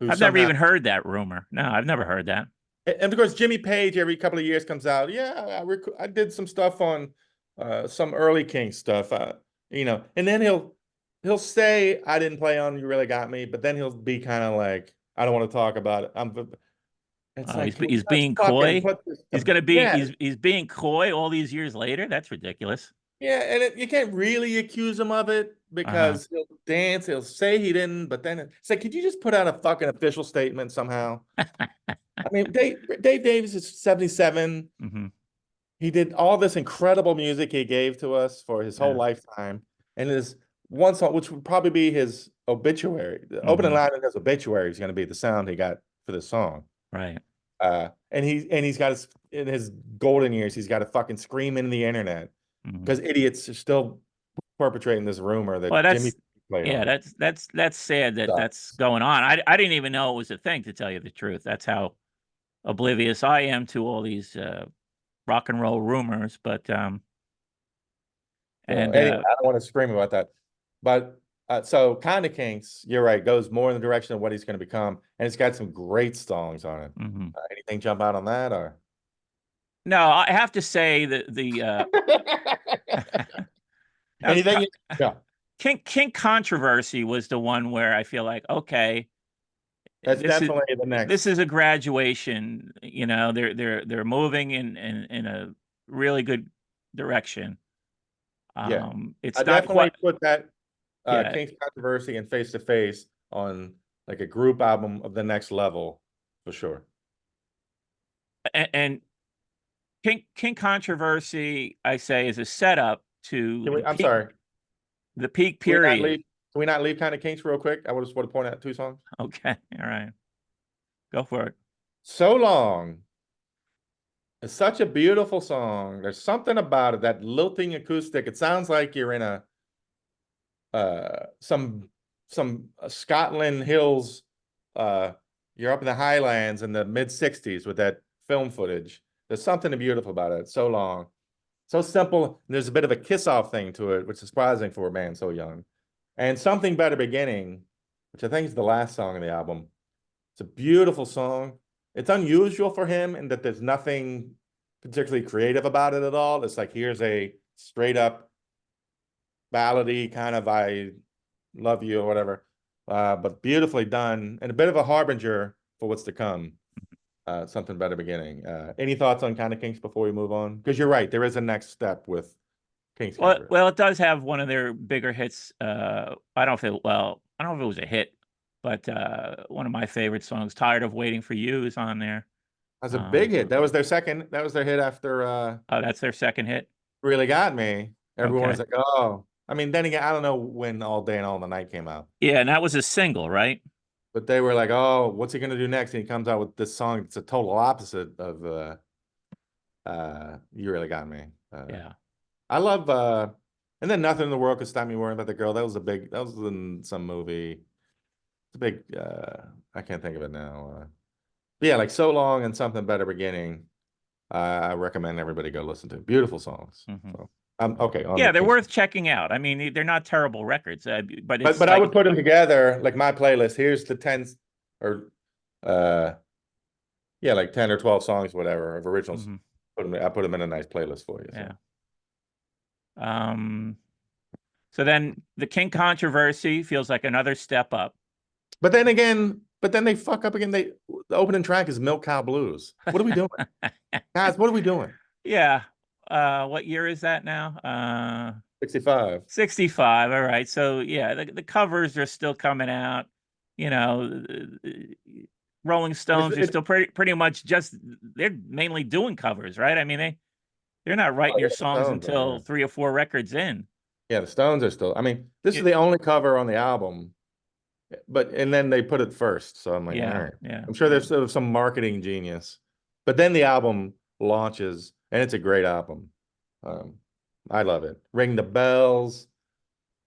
who I've never somehow. even heard that rumor. No, I've never heard that. And of course, Jimmy Page every couple of years comes out. Yeah, I did some stuff on some early King stuff. And then he'll say I didn't play on "You Really Got Me," but then he'll be kind of like, I don't want to talk about it. It's like, can we He's just being fucking coy. put this yeah, He's being coy all these years later. That's ridiculous. yeah, and you can't really accuse him of it Uh-huh. because he'll dance, he'll say he didn't, but then it's like, could you just put out a fucking official statement somehow? I mean, Dave Davies is 77. Hmm. He did all this incredible music he gave to us for his whole Yeah. lifetime. And his one song, which would probably be his obituary, the opening Hmm. line of his obituary is going to be the sound he got for this song. Right. And he's got in his golden years, he's got to fucking scream into the internet Hmm. because idiots are still perpetrating this rumor Well, that Jimmy that's played yeah, on him. that's sad that that's Sucks. going on. I didn't even know it was a thing, to tell you the truth. That's how oblivious I am to all these rock and roll rumors. But So and anyway, I don't want to scream about that. But so Kinda Kinks, you're right, goes more in the direction of what he's going to become. And it's got some great songs on it. mhm. Anything jump out on that or? No, I have to say that the now, Anything? Yeah, Kink Controversy was the one where I feel like, okay, that's this is definitely the this next. is a graduation. You know, they're moving in a really good direction. Yeah. I It's not definitely quite, put that yeah, Kinks Controversy and Face to Face on like a group album of the next level for sure. and Kink Controversy, I say, is a setup to I'm sorry. the peak Can we not period. leave? Can we not leave Kinda Kinks real quick? I would just want to point out two songs. Okay, all right, go for it. So Long. It's such a beautiful song. There's something about it, that lilting acoustic. It sounds like you're in a some Scotland hills. You're up in the Highlands in the mid '60s with that film footage. There's something beautiful about it. So Long, so simple. There's a bit of a kiss off thing to it, which is surprising for a man so young. And Something Better Beginning, which I think is the last song on the album. It's a beautiful song. It's unusual for him in that there's nothing particularly creative about it at all. It's like, here's a straight up ballady kind of I love you or whatever, but beautifully done and a bit of a harbinger for what's to come. Something Better Beginning. Any thoughts on Kinda Kinks before we move on? Because you're right, there is a next step with Kinks Controversy. Well, it does have one of their bigger hits. I don't know if it was a hit, but one of my favorite songs, "Tired of Waiting for You," is on there. That's a big Um, hit. That was their second. That was their hit after oh, that's their second hit. Really Got Me. Everyone Okay, was like, oh. I mean, then again, I don't know when All Day and All the Night came out. yeah, and that was a single, right? But they were like, "Oh, what's he gonna do next?" And he comes out with this song. It's a total opposite of "You Really Got Me." Yeah. I love, and then Nothing in the World Could Stop Me Worrying About the Girl. That was a big. That was in some movie. It's a big. I can't think of it now. But yeah, like So Long and Something Better Beginning. I recommend everybody go listen to. Beautiful songs. Hmm. So I'm okay on Yeah, the they're Kinks. worth checking out. I mean, they're not terrible records, but it's But I like, would put them together like my playlist. Here's the 10 or uh yeah, like 10 or 12 songs, whatever, of originals. mhm, I put them in a nice playlist for you. So. yeah. Um, so then the King Controversy feels like another step up. But then again, they fuck up again. The opening track is Milk Cow Blues. What are we doing? Guys, what are we doing? Yeah. What year is that now? 65. 65. All right. So yeah, the covers are still coming out. You know, Rolling Stones are It's still pretty much just, they're mainly doing covers, right? I mean, they're not writing oh, your yeah, the songs Stones are, until yeah. 3 or 4 records in. Yeah, the Stones are still. I mean, this is It, the only cover on the album, and then they put it first. So I'm like, all yeah, right. yeah. I'm sure there's sort of some marketing genius. But then the album launches, and it's a great album. Um, I love it. Ring the Bells.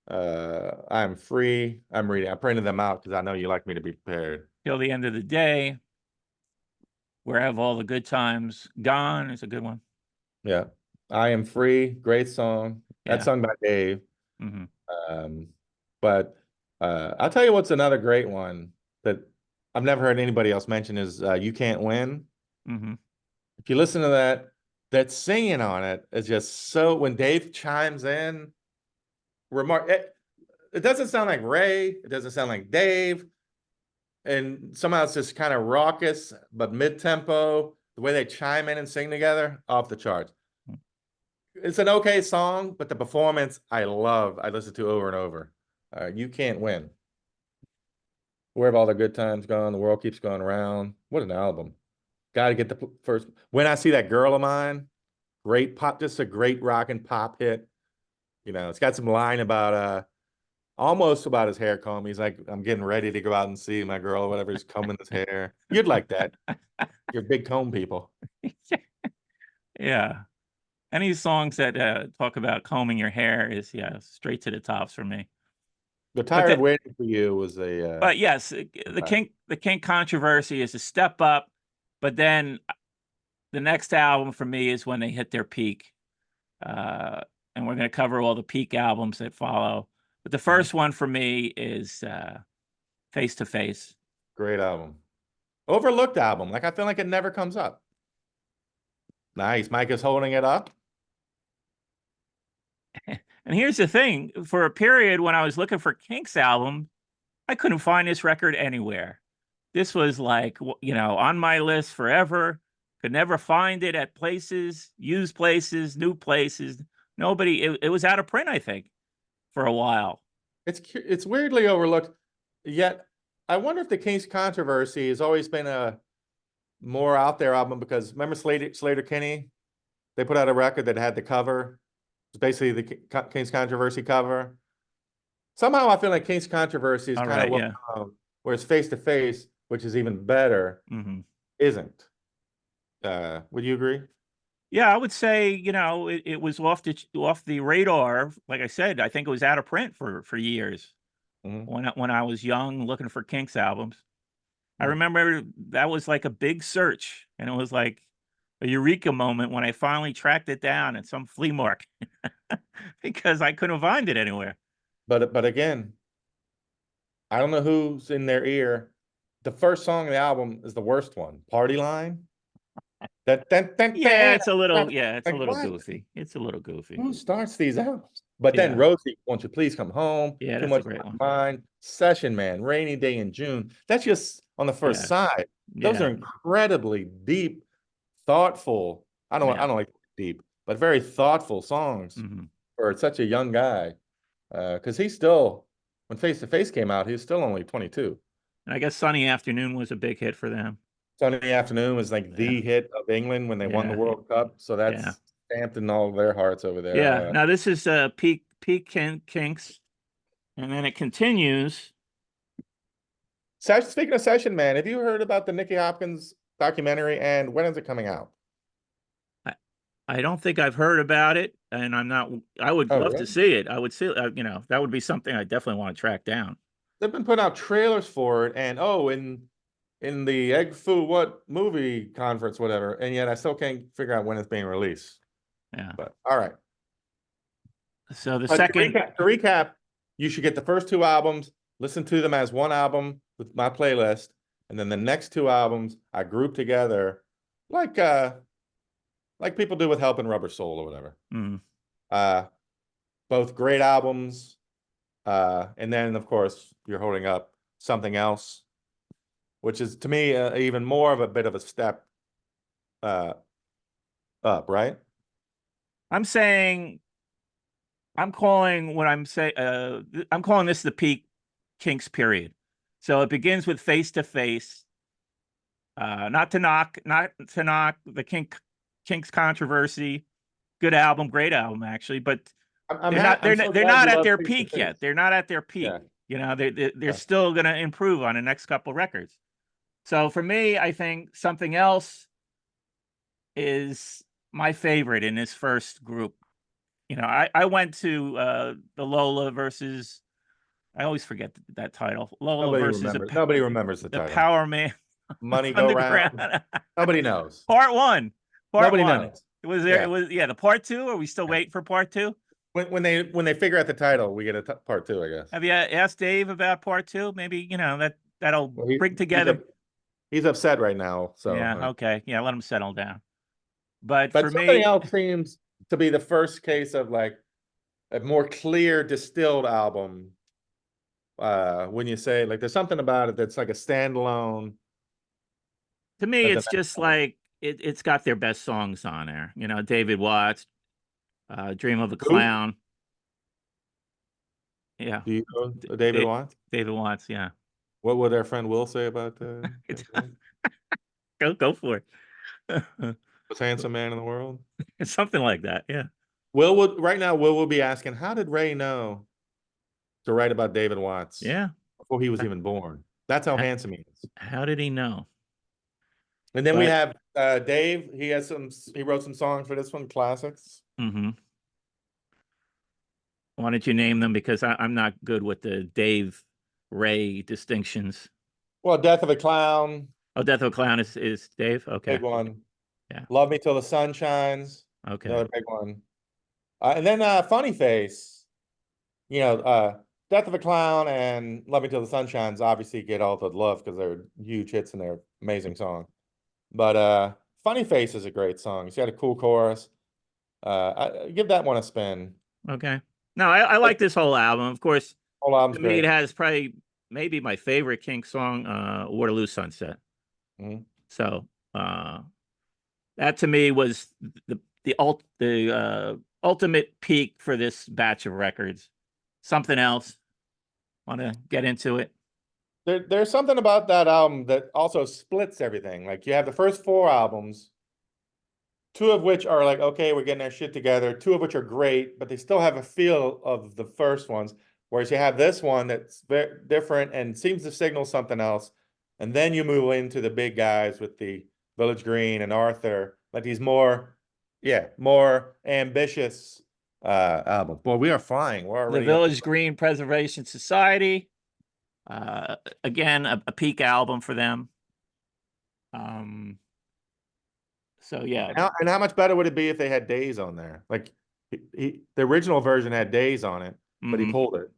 I'm Free. I'm reading. I printed them out because I know you like me to be prepared. Till the End of the Day. Where Have All the Good Times Gone is a good one. Yeah. I Am Free. Great song. That's Yeah. sung by Dave. Hmm. Um, but I'll tell you what's another great one that I've never heard anybody else mention is You Can't Win. Hmm. If you listen to that singing on it is just so, when Dave chimes in, it doesn't sound like Ray, it doesn't sound like Dave, and somehow it's just kind of raucous but mid-tempo. The way they chime in and sing together, off the charts. It's an okay song, but the performance I love. I listen to over and over. You Can't Win. Where have all the good times gone? The world keeps going around. What an album. Got to get the first. When I See That Girl of Mine, great pop, just a great rock and pop hit. You know, it's got some line about almost about his hair comb. He's like, I'm getting ready to go out and see my girl or whatever. He's combing his hair. You'd like that. You're big comb people. Yeah. Any songs that talk about combing your hair is straight to the tops for me. The Tired Waiting for You was a but yes, the Kink Controversy is a step up, but then the next album for me is when they hit their peak. And we're going to cover all the peak albums that follow. But the first one for me is Face to Face. Great album. Overlooked album. Like, I feel like it never comes up. Nice. Mike is holding it up. And here's the thing. For a period when I was looking for Kink's album, I couldn't find this record anywhere. This was like, you know, on my list forever. Could never find it at places, used places, new places. Nobody, it was out of print, I think, for a while. It's weirdly overlooked. Yet, I wonder if the King's Controversy has always been a more out there album, because remember Sleater-Kinney? They put out a record that had the cover. It's basically the King's Controversy cover. Somehow I feel like King's Controversy is kind of whereas Face to Face, which is even better, isn't. Would you agree? Yeah, I would say, you know, it was off the radar. Like I said, I think it was out of print for years when I was young looking for Kinks albums. I remember that was like a big search, and it was like a eureka moment when I finally tracked it down at some flea market because I couldn't find it anywhere. But again, I don't know who's in their ear. The first song of the album is the worst one, Party Line. Yeah, it's a little goofy. It's a little goofy. Who starts these albums? But then Rosie, Won't You Please Come Home? Yeah, Too that's Much a great one. Mind, Session Man, Rainy Day in June. That's just on the first side. Those are incredibly deep, thoughtful. I don't like deep, but very thoughtful songs for such a young guy. Because he's still, when Face to Face came out, he was still only 22. And I guess Sunny Afternoon was a big hit for them. Sunny Afternoon was like the hit of England when they won the World Cup. So that's stamped in all of their hearts over there. Yeah. Now this is peak Kinks, and then it continues. Speaking of Session Man, have you heard about the Nicky Hopkins documentary, and when is it coming out? I don't think I've heard about it, and I would love to see it. I would see, you know, that would be something I definitely want to track down. They've been putting out trailers for it, and in the Egg Foo What movie conference, whatever, and yet I still can't figure out when it's being released. Yeah. But all right. So the second to recap, you should get the first two albums, listen to them as one album with my playlist, and then the next two albums I group together like people do with Help and Rubber Soul or whatever. Both great albums. And then of course you're holding up Something Else, which is to me even more of a bit of a step up, right? I'm calling this the peak Kinks period. So it begins with Face to Face. Not to knock the Kinks Controversy. Good album, great album actually, but they're not at their peak yet. They're not at their peak. Yeah. You know, they're still going to improve on the next couple records. So for me, I think Something Else is my favorite in this first group. You know, I went to the Lola versus, I always forget that title. Lola nobody remembers the title. Power Man. Money Go Round. Nobody knows. Part one. Nobody knows. Was there? It was the part two. Are we still waiting for part two? When they figure out the title, we get a part two, I guess. Have you asked Dave about part two? Maybe, you know, that'll bring together. He's upset right now. So yeah, okay, yeah, let him settle down. But for Something me, Else seems to be the first case of like a more clear distilled album. When you say like there's something about it that's like a standalone. To me, it's just like it's got their best songs on there. You know, David Watts, Dream of a Clown. Yeah. Do you know David Watts? David Watts, yeah. What would our friend Will say about Go for it. Most handsome man in the world. Something like that. Yeah. Right now, Will be asking, how did Ray know to write about David Watts Yeah. before he was even born? That's how H- handsome he is. How did he know? And then we But have Dave. He wrote some songs for this one, classics. why don't you name them? Because I'm not good with the Dave Ray distinctions. Well, Death of a Clown, Oh, Death of a Clown is Dave. Okay. big one. Yeah. Love Me Till the Sun Shines, Okay. another big one. And then Funny Face, you know, Death of a Clown and Love Me Till the Sun Shines obviously get all the love because they're huge hits and they're amazing song. But Funny Face is a great song. It's got a cool chorus. Give that one a spin. Okay. No, I like this whole album. Of course, Whole album's to me, it great. has probably maybe my favorite Kinks song, Waterloo Sunset. Mhm. So that to me was the ultimate peak for this batch of records. Something else. Want to get into it? There's something about that album that also splits everything. Like you have the first four albums, two of which are like, okay, we're getting our shit together, two of which are great, but they still have a feel of the first ones. Whereas you have this one that's very different and seems to signal something else. And then you move into the big guys with the Village Green and Arthur, like these more ambitious albums. Boy, we are flying. We're The already up to Village Green Preservation Society. Again, a peak album for them. Um, so yeah. and how much better would it be if they had Days on there? Like the original version had Days on it, but he pulled it.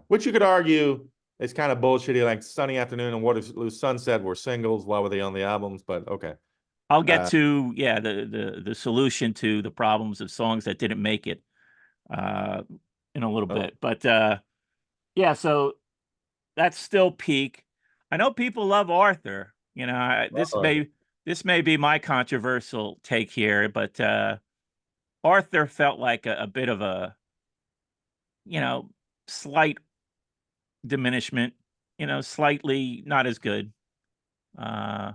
Which you could argue is kind of bullshitty, like Sunny Afternoon and Waterloo Sunset were singles. Why were they on the albums? But okay. I'll get to the solution to the problems of songs that didn't make it in a little bit. But yeah, so that's still peak. I know people love Arthur. You know, this may be my controversial take here, but Arthur felt like a bit of a, you know, slight diminishment, you know, slightly not as good. Yeah,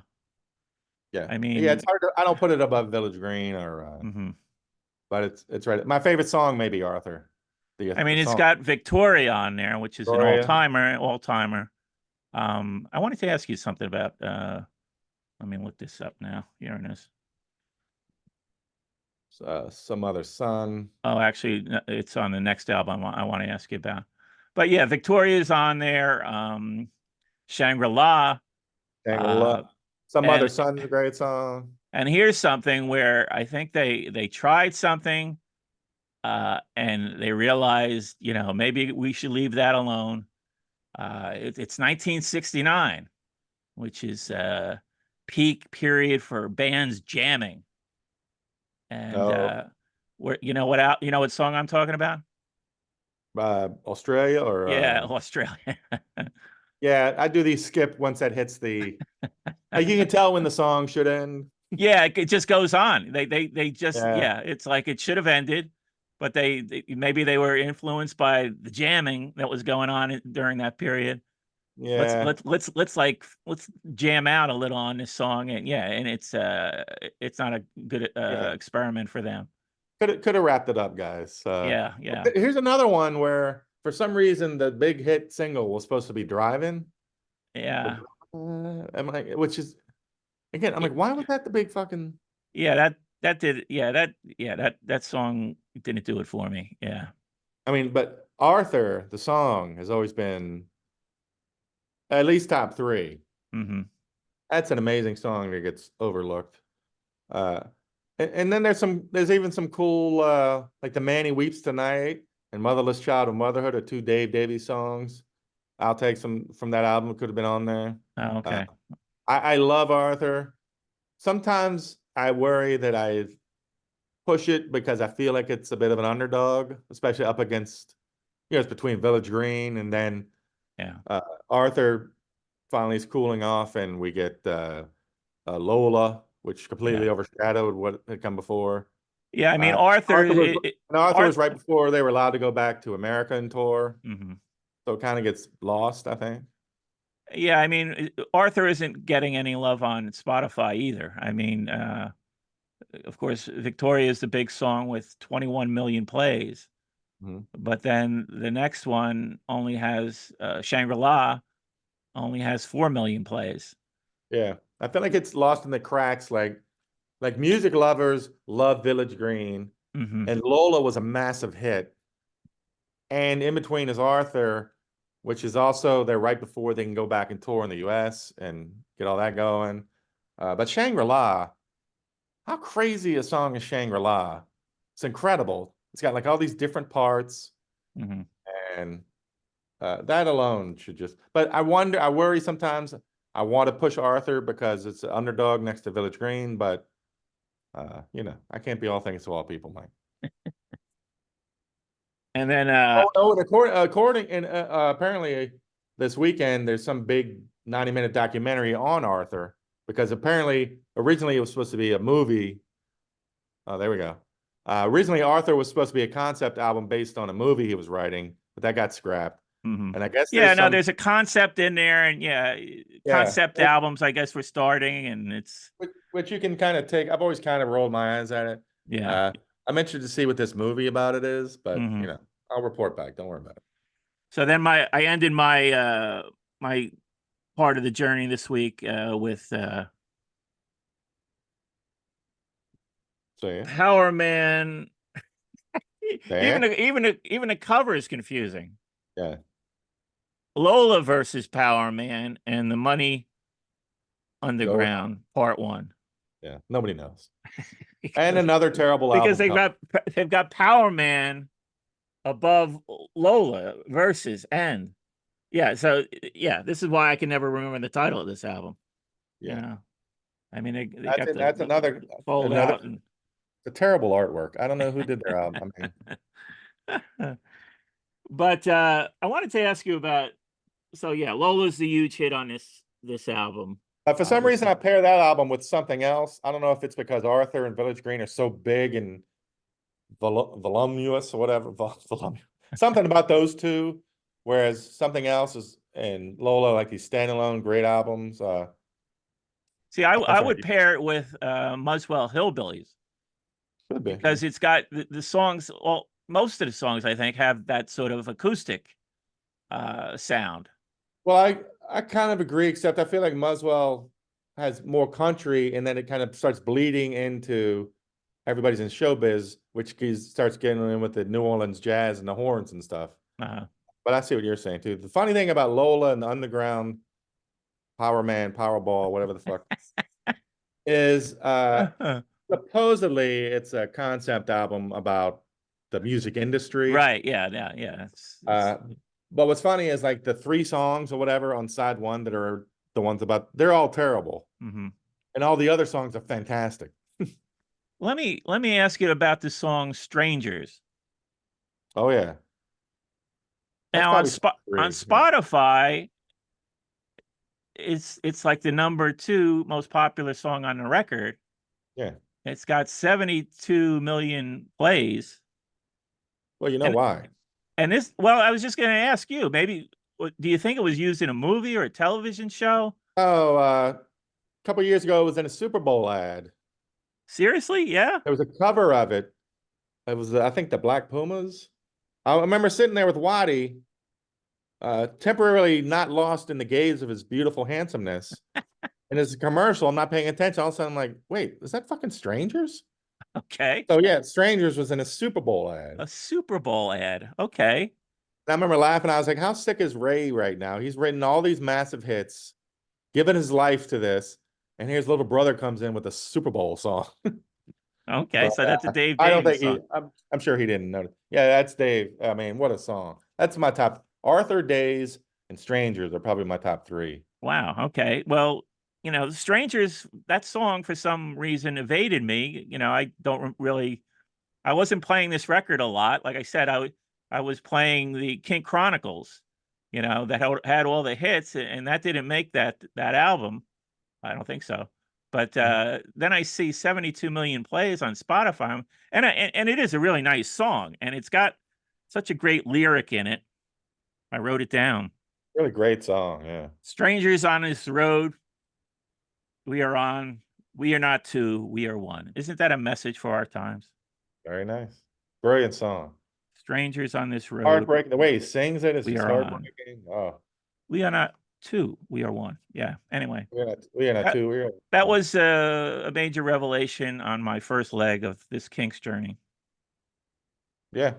I mean, it's hard to, I don't put it above Village Green or but it's right. My favorite song may be Arthur. I mean, the it's song. got Victoria on there, which is an Victoria. all-timer. I wanted to ask you something about let me look this up now. Here it is. Some Other Sun. Oh, actually, it's on the next album I want to ask you about. But yeah, Victoria's on there. Shangri-La. Shangri-La. Some Other and Sun is a great song. and here's something where I think they tried something and they realized, you know, maybe we should leave that alone. It's 1969, which is peak period for bands jamming. And where you know what song I'm talking about? Australia or Yeah, Australia. yeah, I do these skip once that hits the like you can tell when the song should end. Yeah, it just goes on. They just Yeah. it's like it should have ended, but they maybe they were influenced by the jamming that was going on during that period. Yeah. Let's jam out a little on this song, and yeah, and it's not a good experiment for them. Could have wrapped it up, guys. Yeah. Here's another one where for some reason the big hit single was supposed to be Driving. Yeah. Which is again, I'm like, why was that the big fucking Yeah, that song didn't do it for me. Yeah. I mean, but Arthur, the song, has always been at least top 3. That's an amazing song that gets overlooked. And then there's even some cool like The Man Who Weeps Tonight and Motherless Child of Motherhood are 2 Dave Davies songs. I'll take some from that album, could have been on there. Oh, okay. I love Arthur. Sometimes I worry that I push it because I feel like it's a bit of an underdog, especially up against, it's between Village Green and then Arthur finally is cooling off and we get Lola, which completely overshadowed what had come before. Yeah, I mean, Arthur was right before they were allowed to go back to America and tour. So it kind of gets lost, I think. Yeah, I mean, Arthur isn't getting any love on Spotify either. I mean, of course, Victoria is the big song with 21 million plays, Mhm. but then the next one only has Shangri-La only has 4 million plays. Yeah, I feel like it's lost in the cracks. Like music lovers love Village Green, Hmm. and Lola was a massive hit. And in between is Arthur, which is also there right before they can go back and tour in the US and get all that going. But Shangri-La, how crazy a song is Shangri-La? It's incredible. It's got like all these different parts, Hmm. and that alone should just. But I worry sometimes. I want to push Arthur because it's an underdog next to Village Green, but I can't be all things to all people, Mike. And then Oh no, and according and apparently this weekend there's some big 90-minute documentary on Arthur because apparently originally it was supposed to be a movie. Oh, there we go. Originally Arthur was supposed to be a concept album based on a movie he was writing, but that got scrapped. mhm. And I guess Yeah, there's no, some, there's a concept in there, and yeah, yeah, concept albums, I guess we're starting, and it's which you can kind of take. I've always kind of rolled my eyes at it. yeah. Uh, I'm interested to see what this movie about it is, but Hmm. I'll report back. Don't worry about it. So then I ended my part of the journey this week with So yeah, Power Man. there, Even the cover is confusing. yeah, Lola versus Power Man and the Money go. Underground Part 1. Yeah, nobody knows. And because another terrible because album cover. they've got Power Man above Lola versus End. Yeah, so yeah, this is why I can never remember the title of this album. You Yeah, know, I mean, they that's got it. That's another the fold another. out and It's a terrible artwork. I don't know who did their album. I mean, but I wanted to ask you about, so yeah, Lola's the huge hit on this album. for some reason, I pair that album with something else. I don't know if it's because Arthur and Village Green are so big and voluminous or whatever. Something about those two, whereas something else is and Lola like these standalone great albums. See, I'm not I sure. would pair it with Muswell Hillbillies Could be. because it's got the songs. Well, most of the songs I think have that sort of acoustic sound. Well, I kind of agree, except I feel like Muswell has more country, and then it kind of starts bleeding into everybody's in showbiz, which starts getting in with the New Orleans jazz and the horns and stuff. Uh, But I see what you're saying too. The funny thing about Lola and the Underground, Power Man, Powerball, whatever the fuck, is supposedly it's a concept album about the music industry. right? Yeah, yeah, yeah. Uh, but what's funny is like the 3 songs or whatever on side one that are the ones about, they're all terrible. Mhm. And all the other songs are fantastic. Let me ask you about the song "Strangers." Oh yeah. That's Now probably top On 3. Yeah. Spotify, it's like the number 2 most popular song on the record. Yeah. It's got 72 million plays. Well, you know And why? well, I was just going to ask you, maybe do you think it was used in a movie or a television show? Oh, a couple years ago, it was in a Super Bowl ad. Seriously? Yeah. There was a cover of it. It was, I think, the Black Pumas. I remember sitting there with Waddy, temporarily not lost in the gaze of his beautiful handsomeness. And it's a commercial. I'm not paying attention. All of a sudden, I'm like, wait, is that fucking Strangers? Okay. So yeah, Strangers was in a Super Bowl ad. A Super Bowl ad. Okay. And I remember laughing. I was like, how sick is Ray right now? He's written all these massive hits, given his life to this, and here's little brother comes in with a Super Bowl song. Okay. But So that's a Dave I don't Davies think song. I'm sure he didn't know. Yeah, that's Dave. I mean, what a song. That's my top. Arthur Days and Strangers are probably my top 3. Wow. Okay. Well, the Strangers, that song for some reason evaded me. I don't really, I wasn't playing this record a lot. Like I said, I was playing the King Chronicles, that had all the hits, and that didn't make that album. I don't think so. But then I see 72 million plays on Spotify, and it is a really nice song, and it's got such a great lyric in it. I wrote it down. Really great song. Yeah. Strangers on this road we are on. We are not two, we are one. Isn't that a message for our times? Very nice. Brilliant song. Strangers on this road Heartbreaking. The way he sings it is we just are on. heartbreaking. Oh, We are not two, we are one. Yeah. Anyway, we are not that, two. We are. that was a major revelation on my first leg of this Kinks journey. Yeah.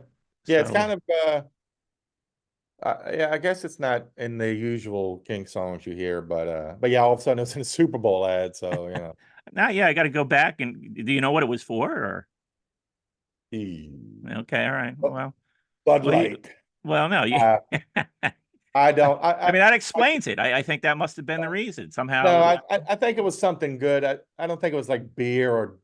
Yeah. It's So kind of. Yeah, I guess it's not in the usual King songs you hear, but yeah, all of a sudden it's in a Super Bowl ad, so you know. now, yeah, I got to go back and do you know what it was for? Or okay, all right. Well, Bud well, Light. no, you. Uh, I don't. I mean, that explains it. I think that must have been the reason No, somehow. I think it was something good. I don't think it was like beer or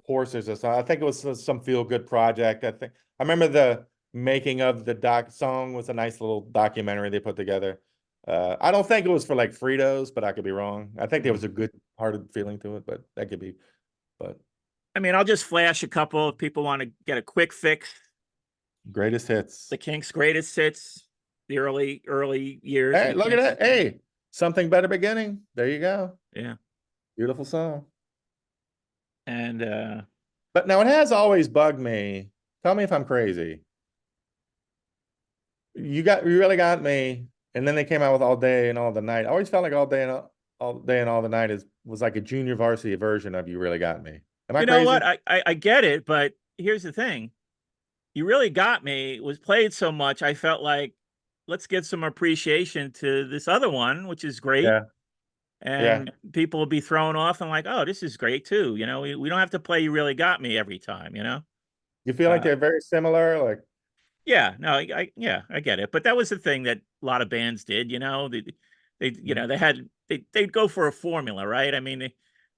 horses or something. I think it was some feel good project. I remember the making of the doc song was a nice little documentary they put together. I don't think it was for like Fritos, but I could be wrong. I think there was a good hearted feeling to it, but that could be. But I mean, I'll just flash a couple if people want to get a quick fix. greatest hits. The Kinks' greatest hits, the early years. Hey, look at that. Hey, something better beginning. There you go. Yeah. Beautiful song. And But now it has always bugged me. Tell me if I'm crazy. You really got me. And then they came out with All Day and All the Night. I always felt like All Day and All the Night was like a junior varsity version of You Really Got Me. Am I you know crazy? what? I get it, but here's the thing. You Really Got Me was played so much, I felt like let's give some appreciation to this other one, which is great. Yeah. And people will be thrown off and like, oh, this is great too. You know, we don't have to play You Really Got Me every time, you know? You feel like they're very similar? Like, Yeah, no, I get it. But that was the thing that a lot of bands did, you know. They'd go for a formula, right? I mean,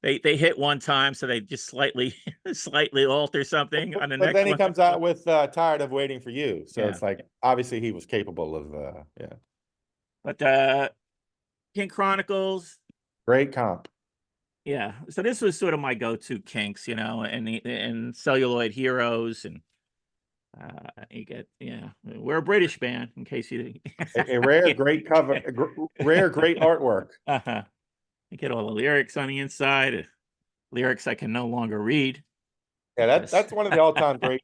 they hit one time, so they just slightly slightly alter something on the but next then he one. comes out with Tired of Waiting for You. So Yeah. it's like obviously he was capable of yeah. But King Chronicles, Great comp. yeah. So this was sort of my go-to Kinks, you know, and Celluloid Heroes, and you get, yeah. We're a British band, in case you A rare great cover, rare great artwork. uh-huh. You get all the lyrics on the inside, lyrics I can no longer read. Yeah, that's one of the all-time great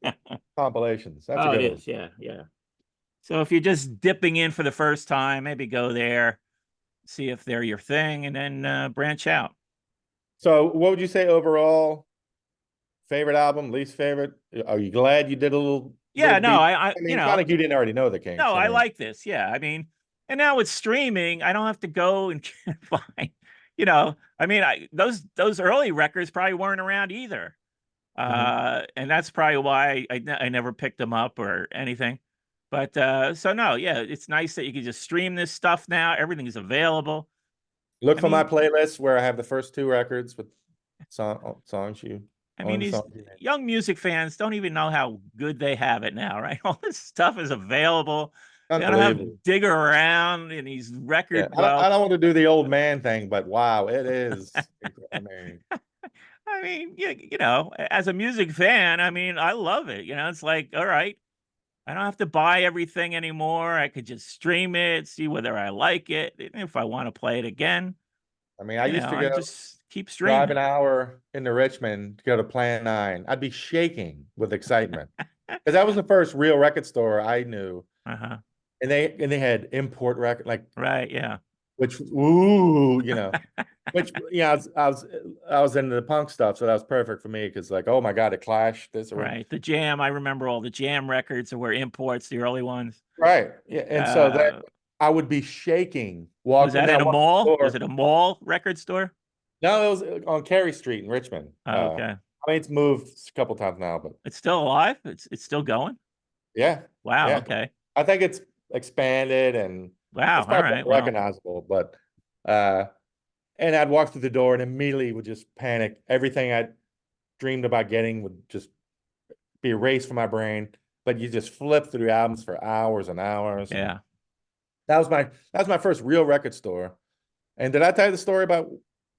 compilations. That's a Oh, it good one. is. Yeah, yeah. So if you're just dipping in for the first time, maybe go there, see if they're your thing, and then branch out. So what would you say overall? Favorite album, least favorite? Are you glad you did a little? Yeah, no, I mean, it's not like you didn't already know the Kinks. No, I mean, like this. Yeah, I mean, and now with streaming, I don't have to go and find, you know, I mean, those early records probably weren't around either. And that's probably why I never picked them up or anything. But so no, yeah, it's nice that you can just stream this stuff now. Everything is available. Look for my playlist where I have the first two records with songs you. I mean, these young music fans don't even know how good they have it now, right? All this stuff is available. They don't have to dig around in these records. Yeah, I don't want to do the old man thing, but wow, it is. I mean, you know, as a music fan, I mean, I love it. You know, it's like, all right, I don't have to buy everything anymore. I could just stream it, see whether I like it, if I want to play it again. I mean, I used to just keep streaming. Drive an hour into Richmond to go to Plan 9. I'd be shaking with excitement because that was the first real record store I knew. Uh-huh. And they had import record, like, right, yeah. Which, ooh, you know, which, yeah, I was into the punk stuff, so that was perfect for me because, like, oh my God, it Clash, this, right, the Jam. I remember all the Jam records that were imports, the early ones. Right, yeah, and so that I would be shaking. Was that in a mall? Was it a mall record store? No, it was on Carey Street in Richmond. Oh, okay. I mean, it's moved a couple times now, but it's still alive. It's still going. Yeah. Wow. Yeah. Okay. I think it's expanded and wow. It's all right. Recognizable, but and I'd walk through the door and immediately would just panic. Everything I dreamed about getting would just be erased from my brain. But you just flip through albums for hours and hours. Yeah. That was my first real record store. And did I tell you the story about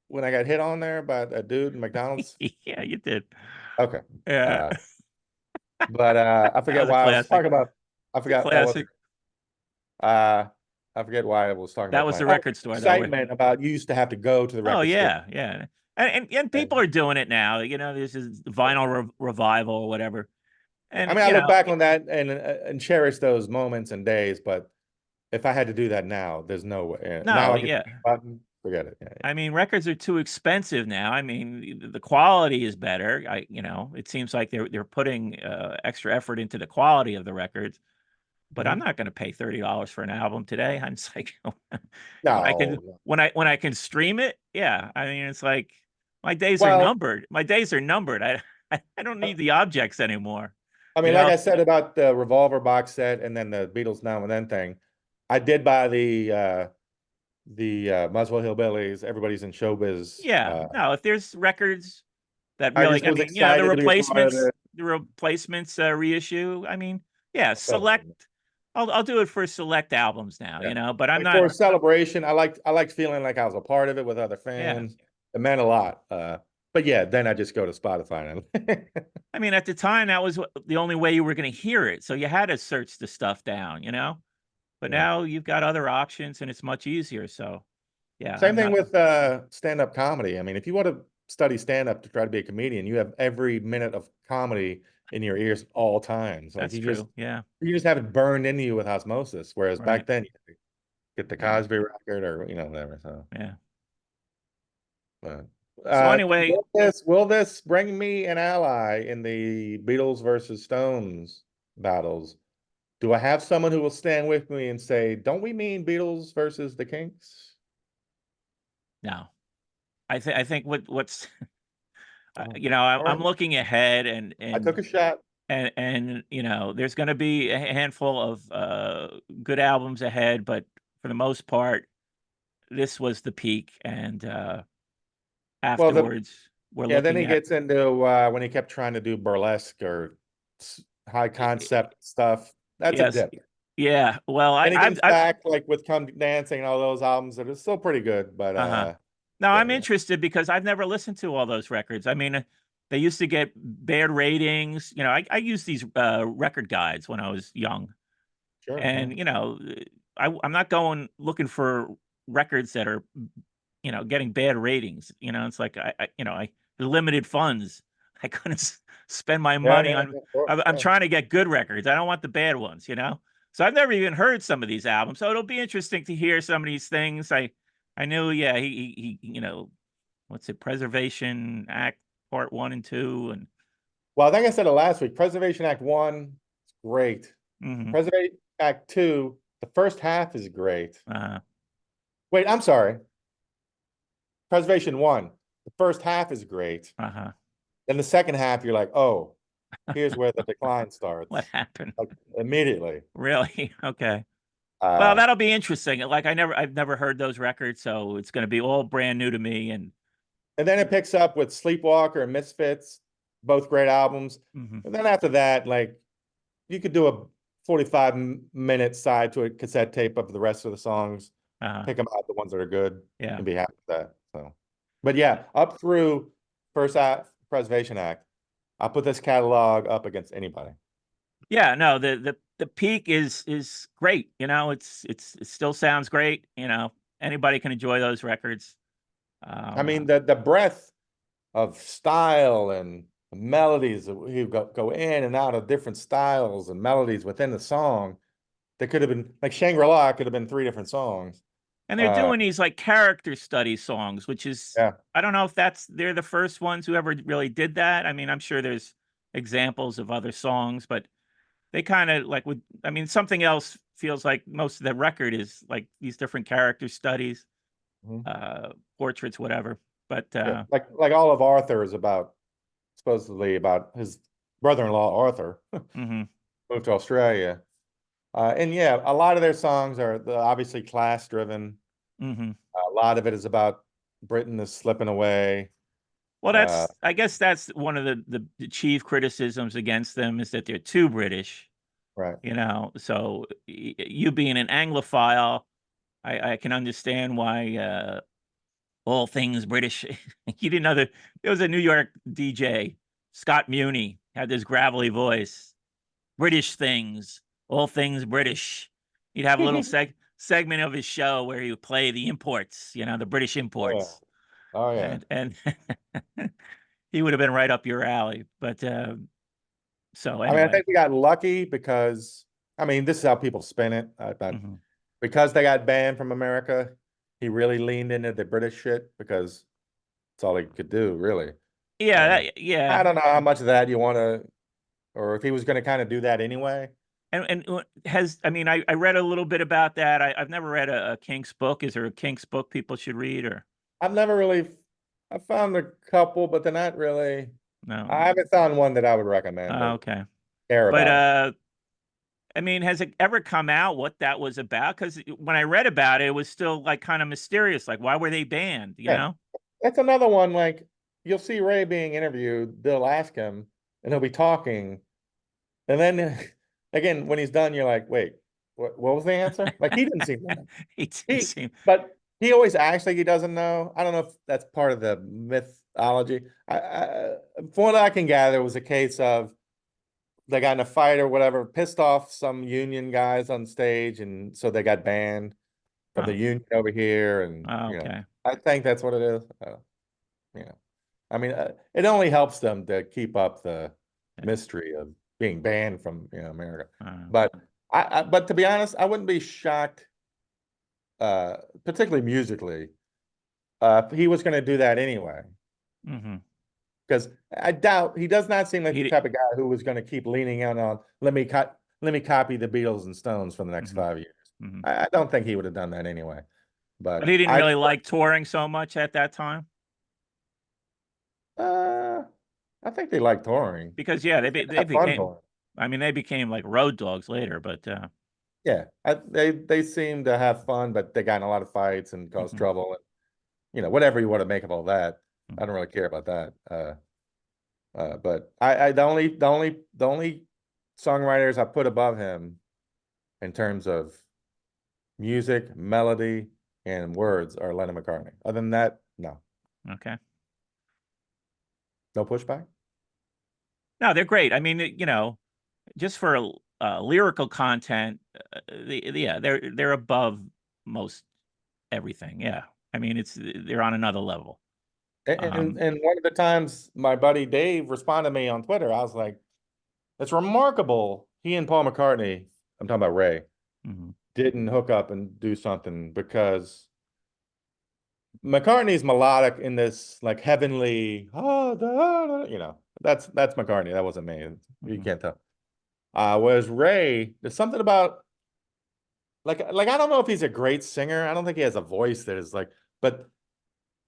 when I got hit on there by a dude in McDonald's? Yeah, you did. Okay. Yeah. But I forget why I was talking about. I forgot. Classic. I forget why I was talking That about was the playing. Oh, record store, though. excitement about you used to have to go to the Oh record store. yeah, yeah. And people are doing it now. You know, this is vinyl revival or whatever. And I mean, I look back on that and cherish those moments and days, but if I had to do that now, there's no way. Now no, I get yeah. the button, forget it. Yeah, yeah. I mean, records are too expensive now. I mean, the quality is better. It seems like they're putting extra effort into the quality of the records. But I'm Mhm. not going to pay $30 for an album today. I'm just like, No. when I can stream it, yeah. I mean, it's like my days are Well, numbered. My days are numbered. I don't need the objects anymore. I You mean, like know, I said about the Revolver box set and then the Beatles Now and Then thing, I did buy the Muswell Hillbillies, Everybody's in Showbiz. yeah. No, if there's records that I really, just I was mean, excited to be a part of it. the replacements reissue. I mean, yeah, So, select. I'll do it for select albums now. yeah. But I'm Like not. for a celebration, I liked feeling like I was a part of it with other Yeah. fans. It meant a lot. But yeah, then I just go to Spotify and I mean, at the time, that was the only way you were going to hear it. So you had to search the stuff down. But yeah. now you've got other options, and it's much easier. So, yeah, Same I'm thing not. with stand-up comedy. I mean, if you want to study stand-up to try to be a comedian, you have every minute of comedy in your ears all times. Like That's true. Yeah. you just have it burned into you with osmosis. Whereas Right. back then, you had to get the Yeah. Cosby record or whatever. So, Yeah. but, So anyway, will this bring me an ally in the Beatles versus Stones battles? Do I have someone who will stand with me and say, "Don't we mean Beatles versus the Kinks"? no, I think what's Oh, all I'm right. looking ahead, and I took a shot. there's going to be a handful of good albums ahead, but for the most part, this was the peak, and Well, afterwards we're yeah, then he looking at. gets into when he kept trying to do burlesque or high concept stuff. That's a Yes. dip. Yeah. Well, And he comes back like with Come Dancing and all those albums that are still pretty good, but uh-huh. No, yeah, I'm yeah. interested because I've never listened to all those records. I mean, they used to get bad ratings. I used these record guides when I was young, Sure. Yeah. and I'm not going looking for records that are getting bad ratings. It's like I limited funds. I couldn't spend my Yeah, money yeah, on. yeah, of course, I'm yeah. trying to get good records. I don't want the bad ones. So I've never even heard some of these albums. So it'll be interesting to hear some of these things. I knew, yeah, he what's it, Preservation Act Part 1 and 2, and Well, I think I said it last week. Preservation Act 1 is great. mhm, Preservation Act 2, the first half is great. uh, Wait, I'm sorry. Preservation 1, the first half is great. uh-huh. Then the second half, you're like, oh, here's where the decline starts. What happened? Like, immediately. Really? Okay. Well, Uh, that'll be interesting. Like I've never heard those records, so it's going to be all brand new to me. And and then it picks up with Sleepwalker and Misfits, both great albums. mhm, And then after that, like, you could do a 45-minute side to a cassette tape of the rest of the songs, uh-huh. pick them out, the ones that are good, Yeah. and be happy with that. So, but yeah, up through first act, Preservation Act, I'll put this catalog up against anybody. Yeah, no, the peak is great. It still sounds great. Anybody can enjoy those records. I mean, the breadth of style and the melodies that you go in and out of different styles and melodies within the song. That could have been like Shangri-La could have been 3 different songs. And they're doing these like character study songs, which is, Yeah. I don't know if they're the first ones who ever really did that. I mean, I'm sure there's examples of other songs, but they kind of like I mean, something else feels like most of the record is like these different character studies, Mhm. portraits, whatever. But Yeah. Like all of Arthur is supposedly about his brother-in-law Arthur mhm, moved to Australia. And yeah, a lot of their songs are obviously class driven. mhm. A lot of it is about Britain is slipping away. Well, Uh, I guess that's one of the chief criticisms against them is that they're too British. right. So you being an Anglophile, I can understand why all things British. You didn't know that there was a New York DJ, Scott Muni, had this gravelly voice. British things, all things British. He'd have a little segment of his show where he would play the imports, the British Oh yeah. imports, Oh yeah. and he would have been right up your alley. But so I mean, I anyway, think we got lucky because, I mean, this is how people spin it. But mhm. because they got banned from America, he really leaned into the British shit because that's all he could do, really. Yeah, And yeah, I don't know how much of that you want to, or if he was going to kind of do that anyway. and I mean, I read a little bit about that. I've never read a Kinks book. Is there a Kinks book people should read, or I've never really, I found a couple, but they're not really, no? I haven't found one that I would recommend or Okay, care but about. I mean, has it ever come out what that was about? Because when I read about it, it was still like kind of mysterious. Like, why were they banned? You Yeah, know? that's another one. Like you'll see Ray being interviewed, they'll ask him and he'll be talking. And then again, when he's done, you're like, wait, what was the answer? Like he didn't seem to know. He didn't He, seem. but he always acts like he doesn't know. I don't know if that's part of the mythology. From what I can gather, it was a case of they got in a fight or whatever, pissed off some union guys on stage, and so they got banned from the Oh, union over here. And okay. I think that's what it is. You know, I mean, it only helps them to keep up the Yeah. mystery of being banned from America. Uh, But but to be honest, I wouldn't be shocked, particularly musically, if he was going to do that anyway. hmm Because I doubt he does not seem like the He. type of guy who was going to keep leaning out on let me copy the Beatles and Stones for the next hmm 5 years. hmm I don't think he would have done that anyway. But But he didn't really like touring so much at that time uh, I think they like touring. because yeah, They they have fun became. touring. I mean, they became like road dogs later. But Yeah, they seem to have fun, but they got in a lot of fights and caused mhm, trouble, and whatever you want to make of all that. I mhm. don't really care about that. But I the only songwriters I put above him in terms of music, melody, and words are Lennon McCartney. Other than that, no, Okay. no pushback. No, they're great. I mean, just for lyrical content, yeah, they're above most everything. Yeah, I mean, they're on another level. And one of the times my buddy Dave responded to me on Twitter, I was like, "It's remarkable." He and Paul McCartney, I'm talking about Ray, Mhm. didn't hook up and do something because McCartney's melodic in this like heavenly, that's McCartney. That wasn't me. You Mhm. can't tell. Whereas Ray, there's something about like I don't know if he's a great singer. I don't think he has a voice that is like, but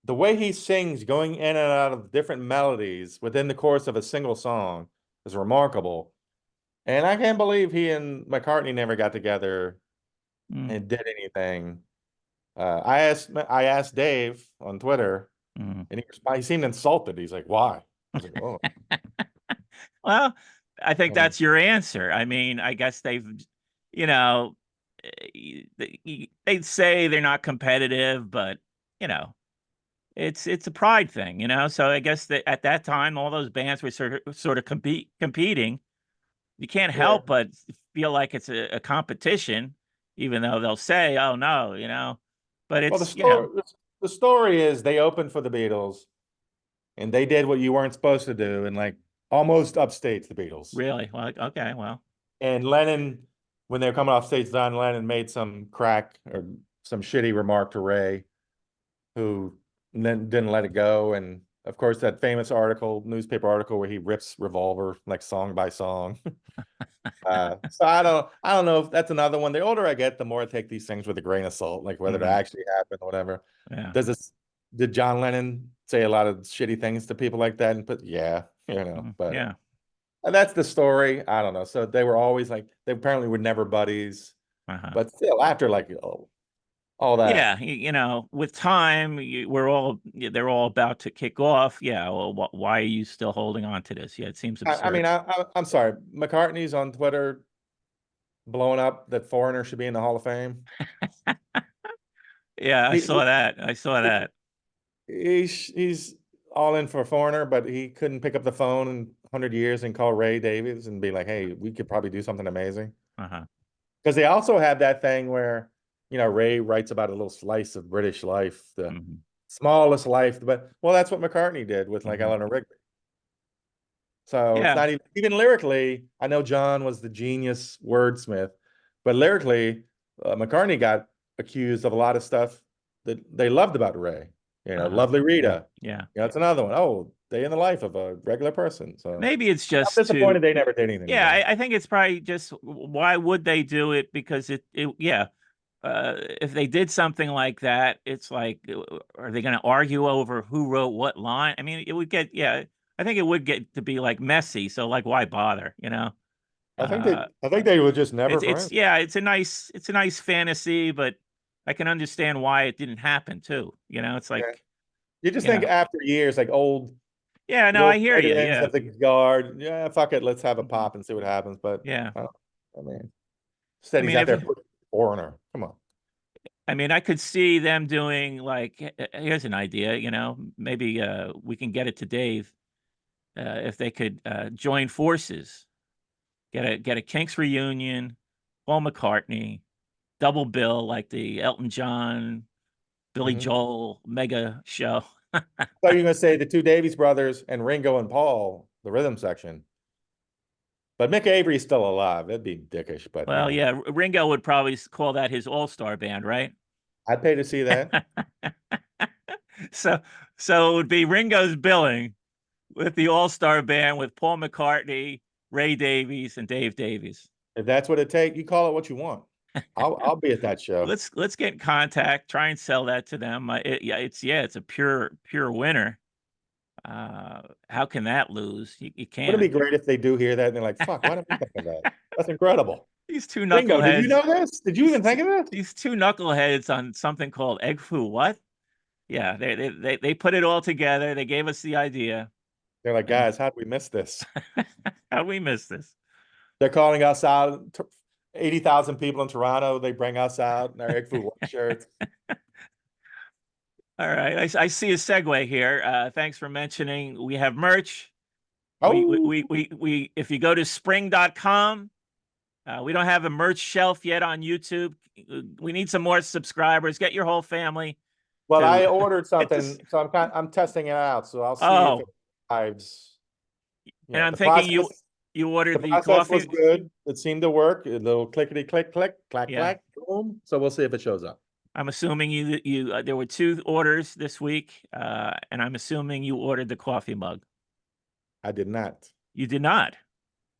the way he sings, going in and out of different melodies within the course of a single song is remarkable. And I can't believe he and McCartney never got together Mm, and did anything. I asked Dave on Twitter, mhm. and he seemed insulted. He's like, "Why?" I was like, "Oh, Well, I think I mean, that's your answer. I mean, I guess you know, they'd say they're not competitive, but you know, it's a pride thing, So I guess that at that time, all those bands were sort of competing. You can't yeah." help but feel like it's a competition, even though they'll say, "Oh no," But Well, it's the story is they opened for the Beatles, and they did what you weren't supposed to do, and like almost upstates the Beatles. really well. Okay, well, And Lennon, when they were coming off stage, John Lennon made some crack or some shitty remark to Ray, who then didn't let it go. And of course, that famous newspaper article where he rips Revolver like song by song. So I don't know if that's another one. The older I get, the more I take these things with a grain of salt, like whether it mhm, actually happened or whatever. yeah, Does this did John Lennon say a lot of shitty things to people like that? And yeah, but yeah. that's the story. I don't know. So they were always like they apparently were never buddies, Uh-huh. but still after like all that. Yeah, with time, they're all about to kick off. Yeah, well, why are you still holding on to this? Yeah, it seems I absurd. mean, I'm sorry. McCartney's on Twitter blowing up that Foreigner should be in the Hall of Fame. Yeah, I He, saw that. I saw he that. he's all in for Foreigner, but he couldn't pick up the phone in 100 years and call Ray Davies and be like, "Hey, we could probably do something amazing." Uh-huh. Because they also have that thing where you know, Ray writes about a little slice of British life, the Mhm. smallest life, but well, that's what McCartney did with like Mhm. Eleanor Rigby. So it's Yeah. not even lyrically. I know John was the genius wordsmith, but lyrically, McCartney got accused of a lot of stuff that they loved about Ray. You know, Uh-huh. Lovely Rita. Yeah. You know, that's another one. Oh, day in the life of a regular person. So Maybe it's I'm just to, disappointed they never did anything yeah, together. I think it's probably just why would they do it? Because yeah, if they did something like that, it's like, are they going to argue over who wrote what line? I mean, it would get, yeah, I think it would get to be like messy. So like, why bother? You know, uh, I think they were just never it's friends. yeah, it's a nice fantasy, but I can understand why it didn't happen too. You know, it's Yeah. like, You just you think know, after years, like yeah, the no, old I hear you. veterans Yeah, of the guard, yeah, fuck it, let's have a Mhm. pop and see what happens. But Yeah. uh, I mean, I said he's mean, out if there pushing foreigner. Come on. I mean, I could see them doing like, here's an idea, you know, maybe we can get it to Dave if they could join forces, get a Kinks reunion, Paul McCartney, double bill like the Elton John, Billy Mhm. Joel mega show. So you're gonna say the two Davies brothers and Ringo and Paul, the rhythm section. But Mick Avery's still alive. That'd be dickish, but you Well, know, yeah, Ringo would probably call that his all-star band, right? I'd pay to see that. so so it would be Ringo's billing with the all-star band with Paul McCartney, Ray Davies, and Dave Davies. If that's what it takes, you call it what you want. I'll be at that show. Let's get in contact, try and sell that to them. Yeah, it's a pure winner. How can that lose? You Wouldn't it can't. be great if they do hear that and they're like, fuck, why didn't we think of that? That's incredible. These two Ringo, did you knuckleheads, know this? Did you these even two, think of this? these two knuckleheads on something called Egg Foo. What? Yeah, they put it all together. They gave us the idea, They're like, and guys, how did we miss this? how we missed this? They're calling us out. 80,000 people in Toronto. They bring us out in our Igfu white shirts. All right, I see a segue here. Thanks for mentioning. We have merch. Oh, If you go to spring.com, we don't have a merch shelf yet on YouTube. We need some more subscribers. Get your whole family well, to I ordered hit this. something, so I'm testing it out. So I'll see if it Oh, arrives. You and know, I'm thinking you the ordered the process was coffee. good. It seemed to work. A little clickety click click clack Yeah, clack boom. So we'll see if it shows up. I'm assuming you there were 2 orders this week, and I'm assuming you ordered the coffee mug. I did not. You did not.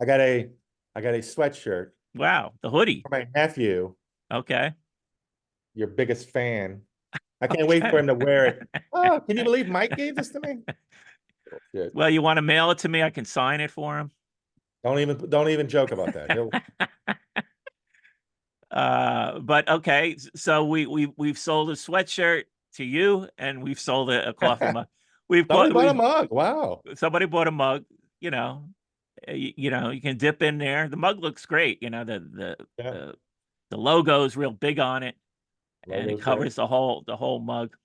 I got a sweatshirt Wow, the hoodie. for my nephew, Okay. your biggest fan. I can't wait for Okay. him to wear it. Oh, can you believe Mike gave this to me? Oh, shit. Well, you want to mail it to me? I can sign it for him. Don't even joke about that. He'll But okay, so we've sold a sweatshirt to you, and we've sold a coffee mug. somebody bought a We've mug. Wow. somebody bought a mug. You know, you know, you can dip in there. The mug looks great. You know, Yeah. the logo is real big on it, and it Logo's great. covers the whole mug.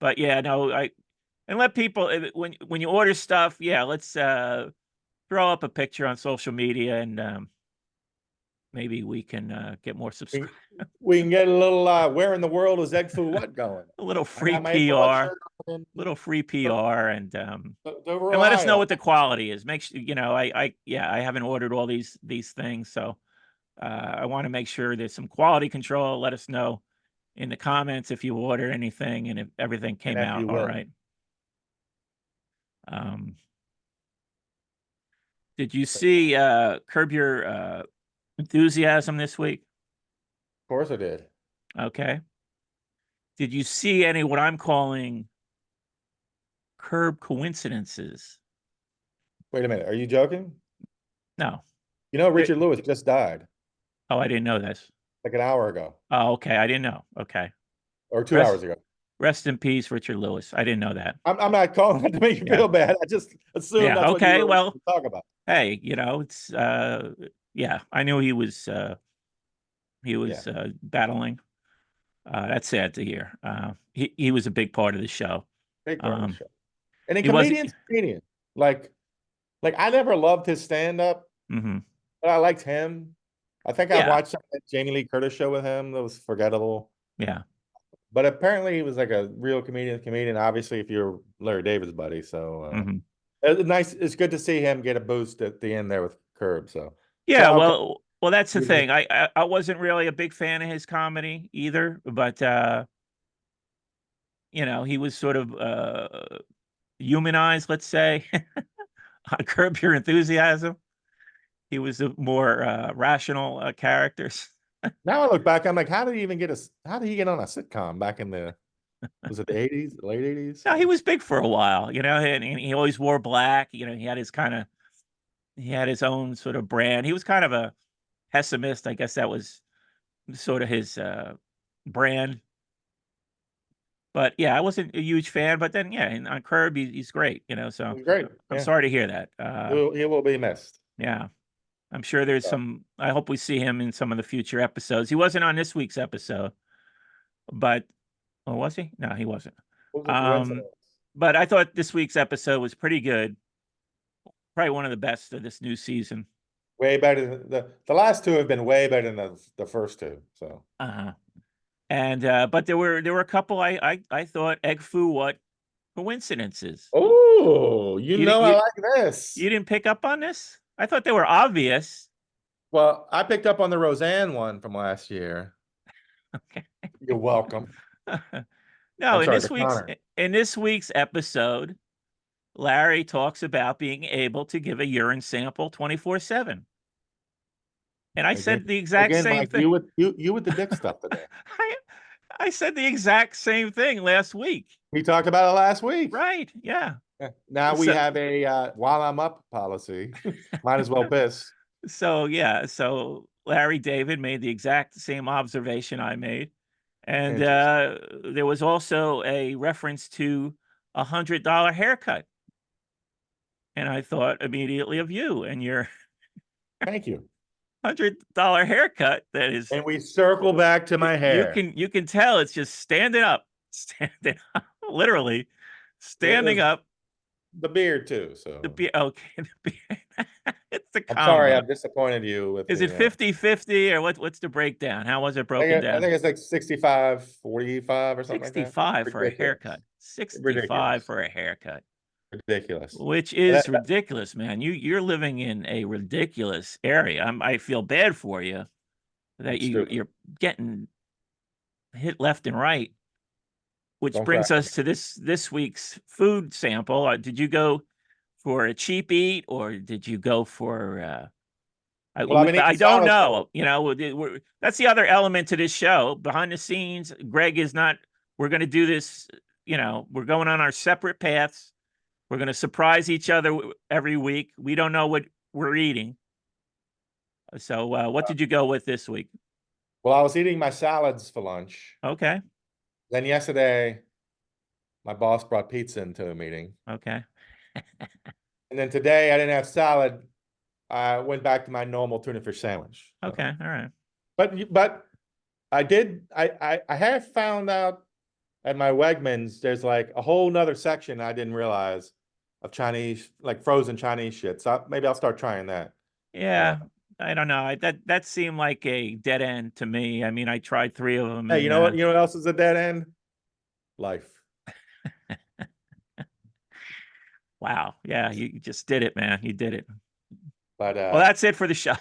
But yeah, no, I and let people when you order stuff, yeah, let's throw up a picture on social media, and maybe we can get more We, subscribers. we can get a little where in the world is egg foo what going? A little I free got my April What PR, shirt on little free PR, the and let us know Royal. what the quality is. Make sure you know I haven't ordered all these things, so I want to make sure there's some quality control. Let us know in the comments if you ordered anything and if everything And came if out you all will. right. Um, did you see Curb Your Enthusiasm this week? Of course I did. Okay. Did you see any what I'm calling curb coincidences? Wait a minute. Are you joking? No. You know, There- Richard Lewis just died Oh, I didn't know this. like an hour ago Oh, okay. I didn't know. Okay. or 2 hours Rest ago. rest in peace, Richard Lewis. I didn't know that. I'm not calling that to make you Yeah. feel bad. I just assumed Yeah. that's what you Okay. were Well, to talk about. hey, you know, it's yeah, I knew he Yeah. was battling. That's sad to hear. He was a big part of the show. Big part of the Um, show. And in he wasn't. comedian. Like I never loved his stand-up, Mhm. but I liked him. I think I Yeah. watched that Jamie Lee Curtis show with him. That was forgettable. Yeah. But apparently he was like a real comedian. Obviously, if you're Larry David's buddy, so Hmm. it's nice. It's good to see him get a boost at the end there with Curb. So Yeah. okay. Well, that's the thing. I wasn't really a big fan of his comedy either, but he was sort of humanized, let's say, on Curb Your Enthusiasm. He was a more rational characters. Now I look back, I'm like, how did he even get how did he get on a sitcom back in was it the 80s, late 80s? No, he was big for a while, and he always wore black. He had his own sort of brand. He was kind of a pessimist. I guess that was sort of his brand. But yeah, I wasn't a huge fan. But then, yeah, and on Curb, he's great. So He's great. I'm Yeah. sorry to hear that. He will be missed. Yeah, I'm sure there's So, some. I hope we see him in some of the future episodes. He wasn't on this week's episode, but was he? No, he wasn't. what was a Um, coincidence? but I thought this week's episode was pretty good. Probably one of the best of this new season. Way better than the last two have been way better than the first two. So Uh-huh. And but there were a couple I thought egg foo what coincidences. oh, I You like this. you didn't pick up on this? I thought they were obvious. Well, I picked up on the Roseanne one from last year. Okay. You're welcome. No, I'm sorry, the Connor. in this week's episode, Larry talks about being able to give a urine sample 24/7. And I said the exact Again, same Mike, thing. you with the dick stuff today. I said the exact same thing last week. We talked about it last week. Right. Yeah. Now we So- have a while I'm up policy. Might as well piss. So yeah, so Larry David made the exact same observation I made. And there was also a reference to $100 haircut. And I thought immediately of you and your Thank you. $100 haircut that is, And we circle back to my hair. you can tell it's just standing up, literally standing up. The beard too. So Okay, the beard. It's the I'm sorry, combo. I've disappointed you with Is it 50-50 or what's the breakdown? How was it broken down? I think it's like 65, 45 or something 65 like that. for a haircut. 65 Ridiculous. for a haircut. Ridiculous. Which is ridiculous, man. You're living in a ridiculous area. I feel bad for you that you're getting hit left and right. Which brings us to this week's food sample. Did you go for a cheap eat or did you go for I don't know. That's the other element to this show. Behind the scenes, Greg is not. We're going to do this. We're going on our separate paths. We're going to surprise each other every week. We don't know what we're eating. So, what did you go with this week? Well, I was eating my salads for lunch. Okay. Then yesterday, my boss brought pizza into a meeting. Okay. And then today, I didn't have salad. I went back to my normal tuna fish sandwich. Okay. All right. But I did. I have found out at my Wegmans, there's like a whole nother section I didn't realize of Chinese, like frozen Chinese shit. So maybe I'll start trying that. Yeah. I don't know. That seemed like a dead end to me. I mean, I tried 3 of them. Hey, you know what? You know what else is a dead end? Life. Wow. Yeah, you just did it, man. You did it. But well, that's it for the show.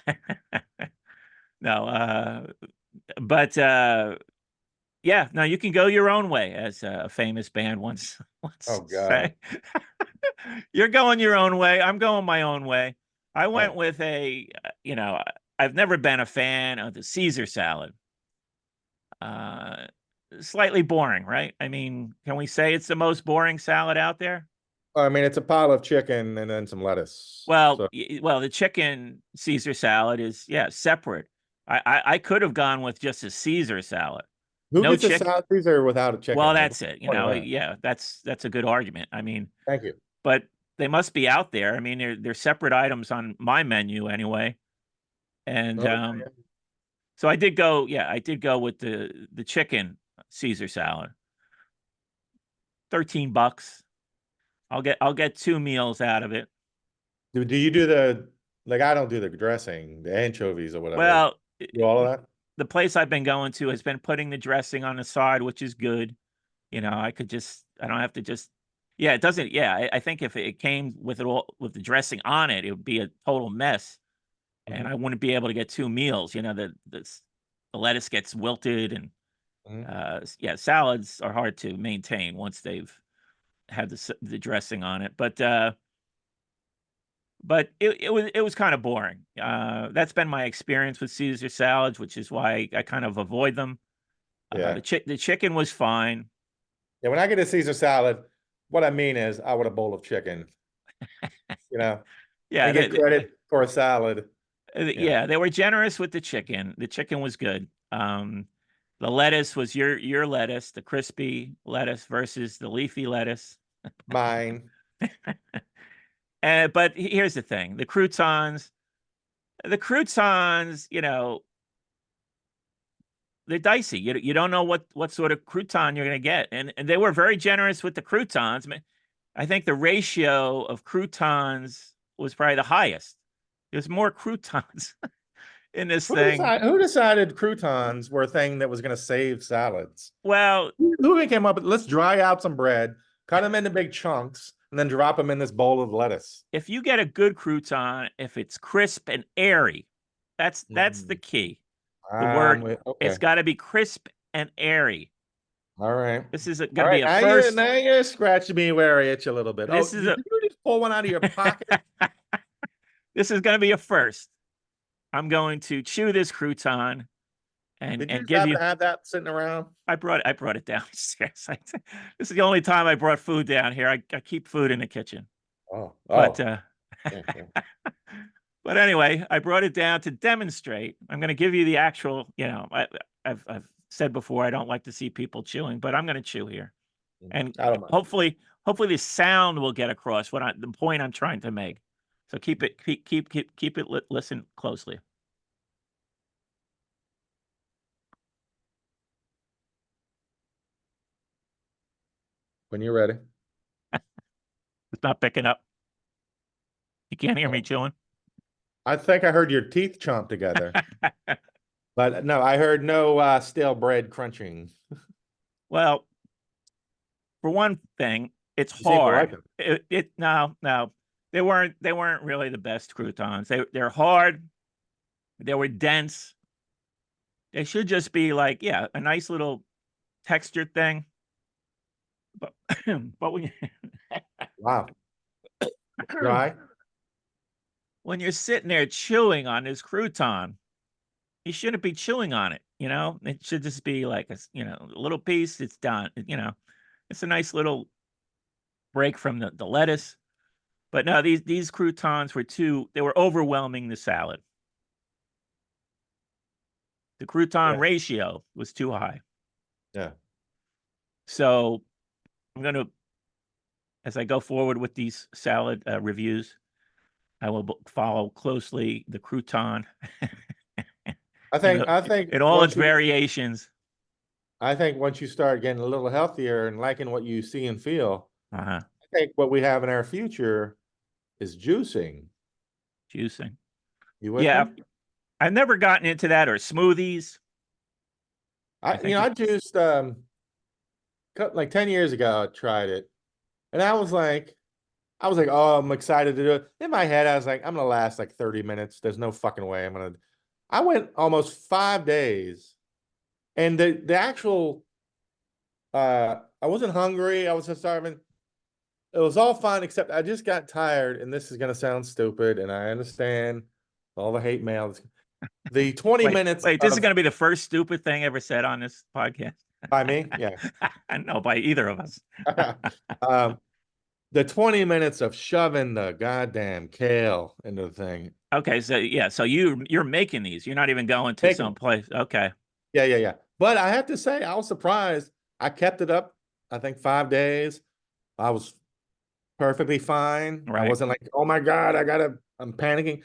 No, but yeah, no, you can go your own way, as a famous band once Oh, God. say. You're going your own way. I'm going my own way. I went with I've never been a fan of the Caesar salad. Slightly boring, right? I mean, can we say it's the most boring salad out there? I mean, it's a pile of chicken and then some lettuce. Well, the chicken Caesar salad is separate. I could have gone with just a Caesar salad. Who gets a salad Caesar without a chicken? Well, that's it. That's a good argument. I mean, thank you. But they must be out there. I mean, they're separate items on my menu anyway. And so I did go. Yeah, I did go with the chicken Caesar salad. $13. I'll get 2 meals out of it. Do you do I don't do the dressing, the anchovies or whatever. Well, Do all of that? the place I've been going to has been putting the dressing on the side, which is good. I don't have to just, yeah, it doesn't, yeah, I think if it came with it all, with the dressing on it, it would be a total mess. And Mhm, I wouldn't be able to get 2 meals, the lettuce gets wilted and, mhm. yeah, salads are hard to maintain once they've had the dressing on it. But it was kind of boring. That's been my experience with Caesar salads, which is why I kind of avoid them. Yeah. The chicken was fine. Yeah, when I get a Caesar salad, what I mean is I want a bowl of chicken, you know, Yeah, and get credit for a salad. Yeah. yeah, they were generous with the chicken. The chicken was good. The lettuce was your lettuce, the crispy lettuce versus the leafy lettuce. Mine. But here's the thing: the croutons, they're dicey. You don't know what sort of crouton you're going to get, and they were very generous with the croutons. I think the ratio of croutons was probably the highest. There's more croutons in this thing. Who decided croutons were a thing that was going to save salads? Well, Who came up with, let's dry out some bread, cut them into big chunks, and then drop them in this bowl of lettuce? if you get a good crouton, if it's crisp and airy, that's the key. The word, Okay. it's got to be crisp and airy. All right. This is going All to be right. a first. Now you're scratching me where I itch a little bit. Oh, This is did you just pull one out of your pocket? this is going to be a first. I'm going to chew this crouton and Did you just give happen you. to have that sitting around? I brought it downstairs. This is the only time I brought food down here. I keep food in the kitchen, Oh, but yeah, yeah. but anyway, I brought it down to demonstrate. I'm going to give you the actual. I've said before I don't like to see people chewing, but I'm going to chew here, and I don't mind. hopefully the sound will get across the point I'm trying to make. So keep it listen closely. When you're ready. It's not picking up. You can't hear me chewing. I think I heard your teeth chomp together, but no, I heard no stale bread crunching. Well, for one thing, it's You seem to like hard. it. No, they weren't really the best croutons. They're hard. They were dense. They should just be like, yeah, a nice little textured thing. But but Wow. Dry? when you're sitting there chewing on this crouton, you shouldn't be chewing on it. It should just be like a little piece. It's done. It's a nice little break from the lettuce. But no, these croutons they were overwhelming the salad. The crouton Yeah. ratio was too high. Yeah. So I'm going to, as I go forward with these salad reviews, I will follow closely the crouton I think in all its variations. I think once you start getting a little healthier and liking what you see and feel, Uh-huh. I think what we have in our future is juicing. Juicing. You with Yeah. me? I've never gotten into that, or smoothies. I juiced like 10 years ago. I tried it, and I was like, oh, I'm excited to do it. In my head, I was like, I'm gonna last like 30 minutes. There's no fucking way I'm gonna. I went almost 5 days, and the actual I wasn't hungry. I was just starving. It was all fine, except I just got tired, and this is gonna sound stupid, and I understand all the hate mail. The 20 minutes Wait, this is going to be the first stupid thing ever said on this podcast. by me, yeah. No, by either of us. The 20 minutes of shoving the goddamn kale into the thing. Okay, so yeah, so you're making these. You're not even going to some place. Okay. Yeah. But I have to say, I was surprised. I kept it up, I think 5 days. I was perfectly fine. Right. I wasn't like, oh my God, I'm panicking.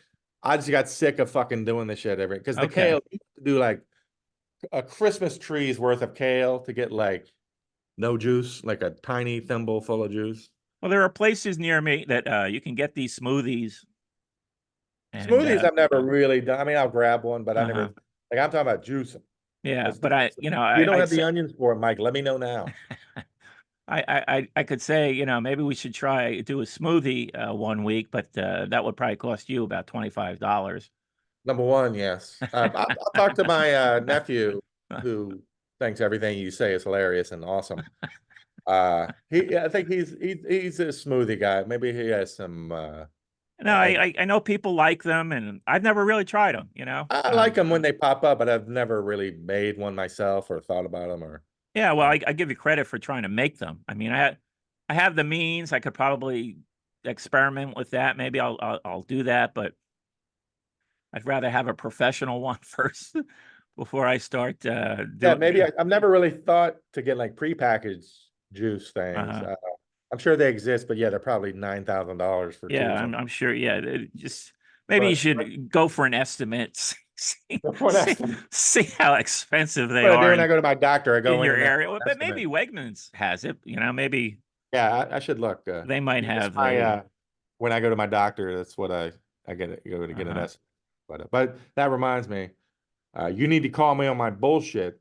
I just got sick of fucking doing this shit because the kale, you have to do like a Christmas tree's worth of kale to get like no juice, like a tiny thimble full of juice. Well, there are places near me that you can get these smoothies. Smoothies I've never really done. I mean, I'll grab one, but I never Like I'm talking about juicing. Yeah, That's but if you don't I'd have the say, onions for it, Mike, let me know now. I could say, maybe we should do a smoothie one week, but that would probably cost you about $25. Number one, yes. I'll talk to my nephew who thinks everything you say is hilarious and awesome. I think he's a smoothie guy. Maybe he has some. No, I know people like them, and I've never really tried them. I like them when they pop up, but I've never really made one myself or thought about them. Or Yeah, well, I give you credit for trying to make them. I mean, I have the means. I could probably experiment with that. Maybe I'll do that, but I'd rather have a professional one first before I start yeah, doing. maybe I've never really thought to get like prepackaged juice things. Uh, I'm sure they exist, but yeah, they're probably $9,000 for two yeah, or something. I'm sure. Yeah, just maybe you But should go for an estimate. before See, that, see how expensive they what I do are when I go to my doctor, I in go in your and ask area. for Well, an but maybe estimate. Wegmans has it. Maybe Yeah, I should look. they might That's have my a. when I go to my doctor, that's what I get it, go to get an Uh-huh. estimate. But that reminds me, you need to call me on my bullshit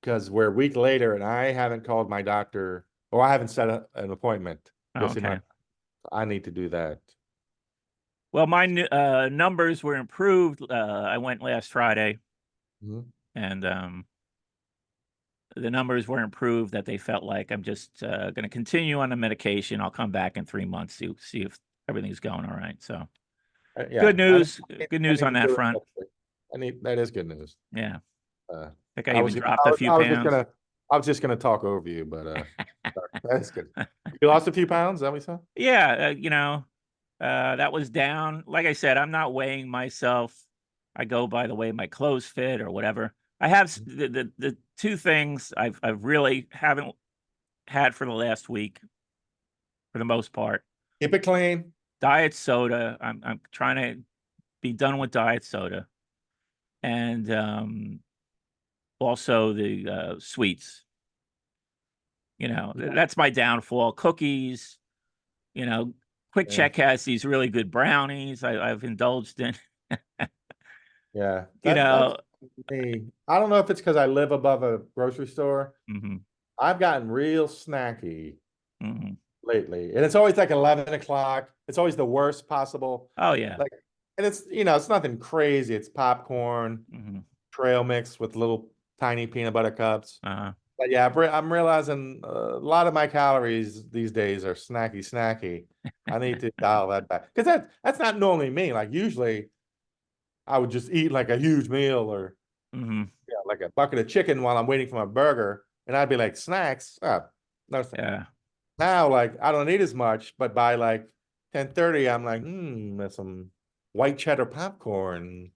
because we're a week later and I haven't called my doctor or I haven't set an appointment to go see my. Okay. I need to do that. Well, my numbers were improved. I went last Friday, Mhm. and the numbers were improved. That they felt like I'm just going to continue on the medication. I'll come back in 3 months to see if everything's going all right. So Yeah, good news. Good I news need on to that do it. front. That is good news. Yeah, Uh, I think I even dropped a few I was just pounds. gonna, I was just gonna talk over you, but that's good. You lost a few pounds, is that what you said? Yeah, that was down. Like I said, I'm not weighing myself. I go by the way my clothes fit or whatever. I have the two things I've really haven't had for the last week, for the most part. Keep it clean. Diet soda. I'm trying to be done with diet soda, and also the sweets. That's my downfall. Cookies. You know, Quick Yeah, Check has these really good brownies I've indulged in. yeah. You That's know, me. I don't know if it's because I live above a grocery store. hmm I've gotten real snacky hmm lately, and it's always like 11 o'clock. It's always the worst possible. Oh yeah. Like, and it's it's nothing crazy. It's popcorn, hmm trail mix with little tiny peanut butter cups. Uh-huh. But yeah, I'm realizing a lot of my calories these days are snacky. I need to dial that back because that's not normally me. Like usually, I would just eat like a huge meal or hmm like a bucket of chicken while I'm waiting for my burger, and I'd be like snacks. No, Yeah. now like I don't eat as much, but by like 10:30, I'm like, there's some white cheddar popcorn.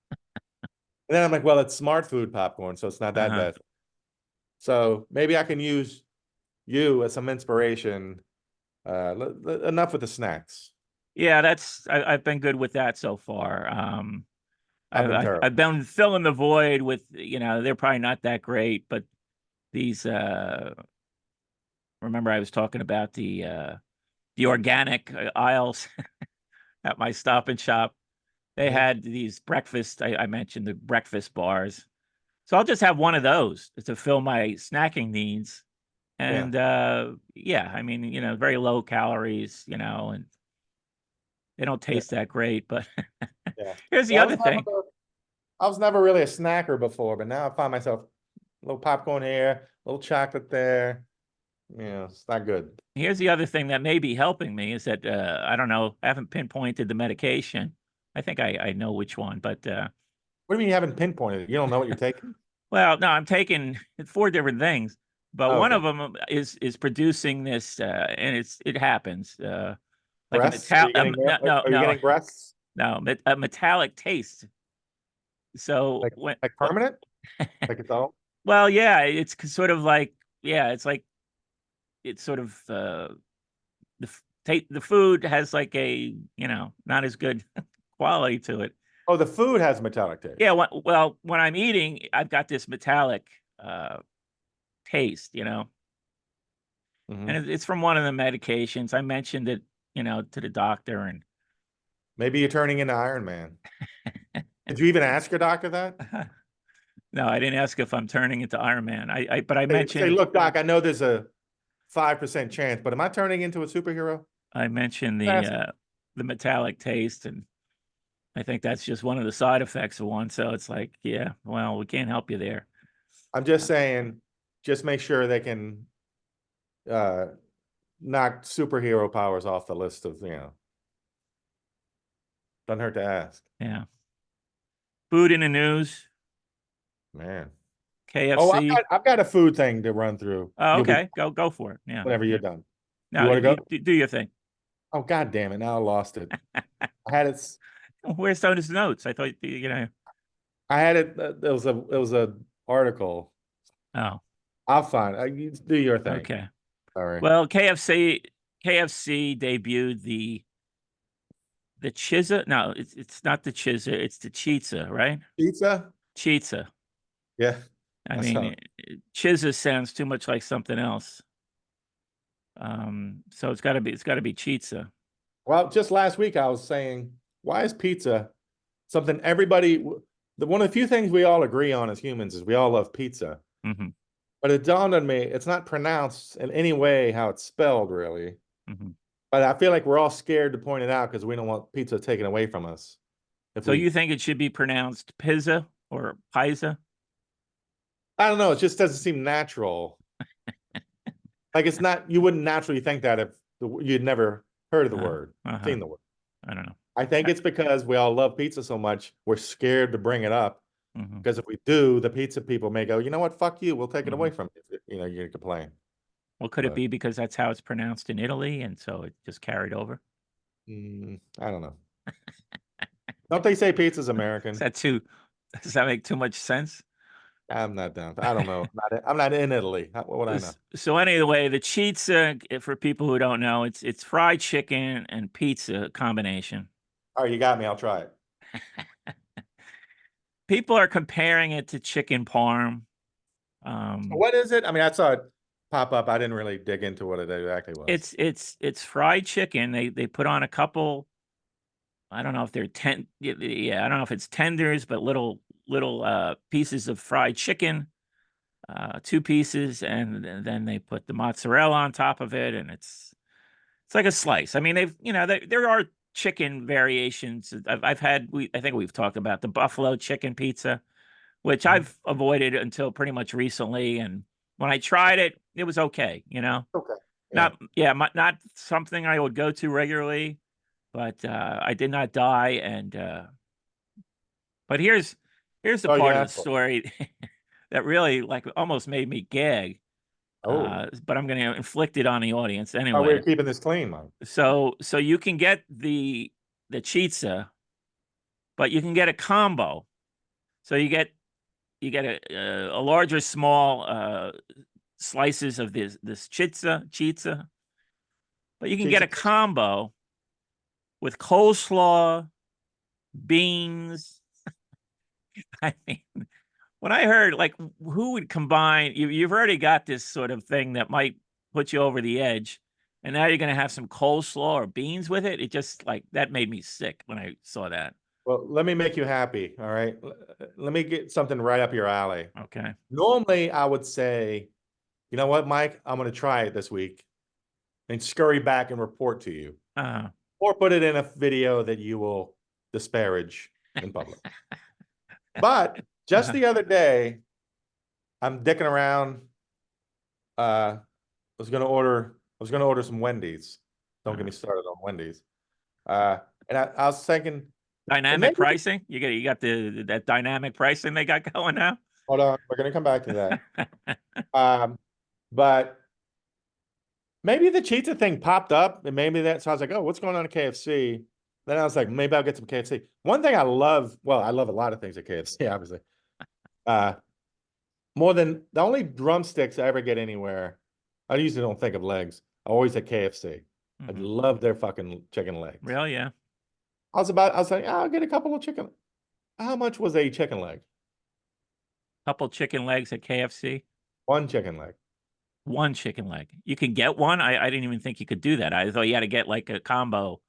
And then I'm like, well, it's smart food popcorn, so it's not that Uh-huh. bad. So maybe I can use you as some inspiration. Enough with the snacks. Yeah, I've been good with that so far. I've been terrible. I've been filling the void with, they're probably not that great, but these remember I was talking about the organic aisles at my Stop and Shop. They Mhm. had these breakfast, I mentioned the breakfast bars. So I'll just have one of those to fill my snacking needs. Yeah. And yeah, I mean, very low calories, and they don't Yeah. taste that great. But Yeah. here's the Yeah. other thing. I was never really a snacker before, but now I find myself a little popcorn here, a little chocolate there. Yeah, it's not good. Here's the other thing that may be helping me is that I don't know, I haven't pinpointed the medication. I think I know which one, but What do you mean you haven't pinpointed? You don't know what you're taking? well, no, I'm taking four different things, but Oh, one okay. of them is producing this, and it happens like a Breasts? Are metal. you getting No, no, are you no, getting breasts? no, a metallic taste. So Like permanent? Like it's all? well, yeah, it's sort of like, yeah, it's sort of the food has like a, not as good quality to it. Oh, the food has metallic taste. Yeah, well, when I'm eating, I've got this metallic taste, and Hmm. it's from one of the medications. I mentioned it, to the doctor, and Maybe you're turning into Iron Man. Did you even ask your doctor that? No, I didn't ask if I'm turning into Iron Man. But I Say, mentioned, look, Doc, I know there's a 5% chance, but am I turning into a superhero? Ask. the metallic taste, and I think that's just one of the side effects of one. So it's like, yeah, well, we can't help you there. I'm just saying, just make sure they can uh knock superhero powers off the list of, doesn't hurt to ask. Yeah. Food in the news, Man. Oh, KFC. I've got a food thing to run through. Oh, You'll be okay. Go for it. Yeah. whenever Yeah. you're done. You No, want to go? do your thing. Oh, God damn it. Now I lost it. I had it. Where's those notes? I thought, you know. I had it. It was a article. Oh, I'll find it. You do your thing. okay. Sorry. Well, KFC debuted the Chizza. No, it's not the Chizza. It's the Chizza, right? Pizza? Chizza. Yeah. I That mean, sounds- Chizza sounds too much like something else. So it's got to be Chizza. Well, just last week I was saying, why is pizza something everybody? One of the few things we all agree on as humans is we all love pizza. Hmm. But it dawned on me, it's not pronounced in any way how it's spelled, really. Hmm. But I feel like we're all scared to point it out because we don't want pizza taken away from us. So you think it should be pronounced pizza or pizza? I don't know. It just doesn't seem natural. Like it's not. You wouldn't naturally think that if you'd never heard of the word, seen the word. I don't know. I think it's because we all love pizza so much, we're scared to bring it up. Hmm. Because if we do, the pizza people may go, you know what, fuck you, we'll take it away from you. You're gonna complain. Well, could it be because that's how it's pronounced in Italy, and so it just carried over? I don't know. Don't they say pizza's American? Does that make too much sense? I'm not down. I don't know. I'm not in Italy. What would I know? So anyway, the Chizza, for people who don't know, it's fried chicken and pizza combination. All right, you got me. I'll try it. People are comparing it to chicken parm. What is it? I mean, I saw it pop up. I didn't really dig into what it exactly was. It's fried chicken. They put on a couple. I don't know if they're yeah, I don't know if it's tenders, but little pieces of fried chicken, 2 pieces, and then they put the mozzarella on top of it, and it's like a slice. I mean, there are chicken variations. I've had, I think we've talked about the buffalo chicken pizza, which I've avoided until pretty much recently, and when I tried it, it was okay. Okay. Yeah. Not something I would go to regularly, but I did not die. And but here's the part of the story that really almost made me gag. But I'm going to inflict it on the audience anyway. Oh, we're keeping this clean, man. So you can get the Chizza, but you can get a combo. So you get a larger small slices of this Chizza, but you can get a combo with coleslaw, beans. I mean, when I heard who would combine, you've already got this sort of thing that might put you over the edge, and now you're going to have some coleslaw or beans with it. It just that made me sick when I saw that. Well, let me make you happy. All right. Let me get something right up your alley. Okay. Normally, I would say, you know what, Mike, I'm going to try it this week and scurry back and report to you. Or put it in a video that you will disparage in public. But just the other day, I'm dicking around. I was gonna order some Wendy's. Don't get me started on Wendy's. And I was thinking dynamic pricing. You got that dynamic pricing they got going now. Hold on, we're gonna come back to that. But maybe the Chizza thing popped up, and maybe that. So I was like, oh, what's going on at KFC? Then I was like, maybe I'll get some KFC. One thing I love, well, I love a lot of things at KFC, obviously. More than the only drumsticks I ever get anywhere, I usually don't think of legs. I always at KFC. I love their fucking chicken legs. Really? Yeah. I was like, I'll get a couple of chicken. How much was a chicken leg? Couple chicken legs at KFC. One chicken leg. One chicken leg. You can get one. I didn't even think you could do that. I thought you had to get a combo.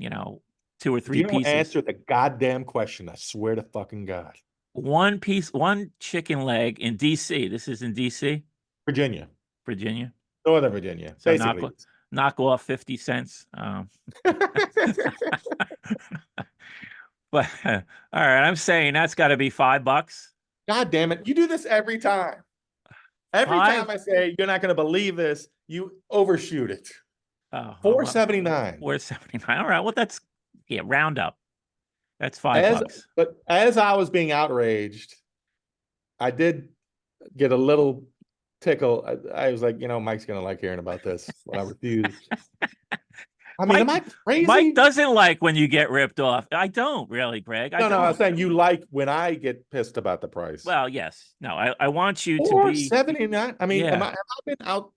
2 or 3 pieces. You don't answer the goddamn question. I swear to fucking God. one chicken leg in DC. This is in DC, Virginia, Virginia. Northern Virginia, So basically. knock off 50 cents. But all right, I'm saying that's got to be $5. God damn it. You do this every time. Every Five? time I say you're not going to believe this, you overshoot it. Oh, 479. 479. All right. Well, that's round up. That's As $5. but as I was being outraged, I did get a little tickle. I was like, Mike's gonna like hearing about this when I refused. I mean, am I crazy? Mike doesn't like when you get ripped off. I don't really, Greg. I No, don't. I was saying you like when I get pissed about the price. Well, yes. No, I want you to Or be 79. I mean, Yeah. have I been out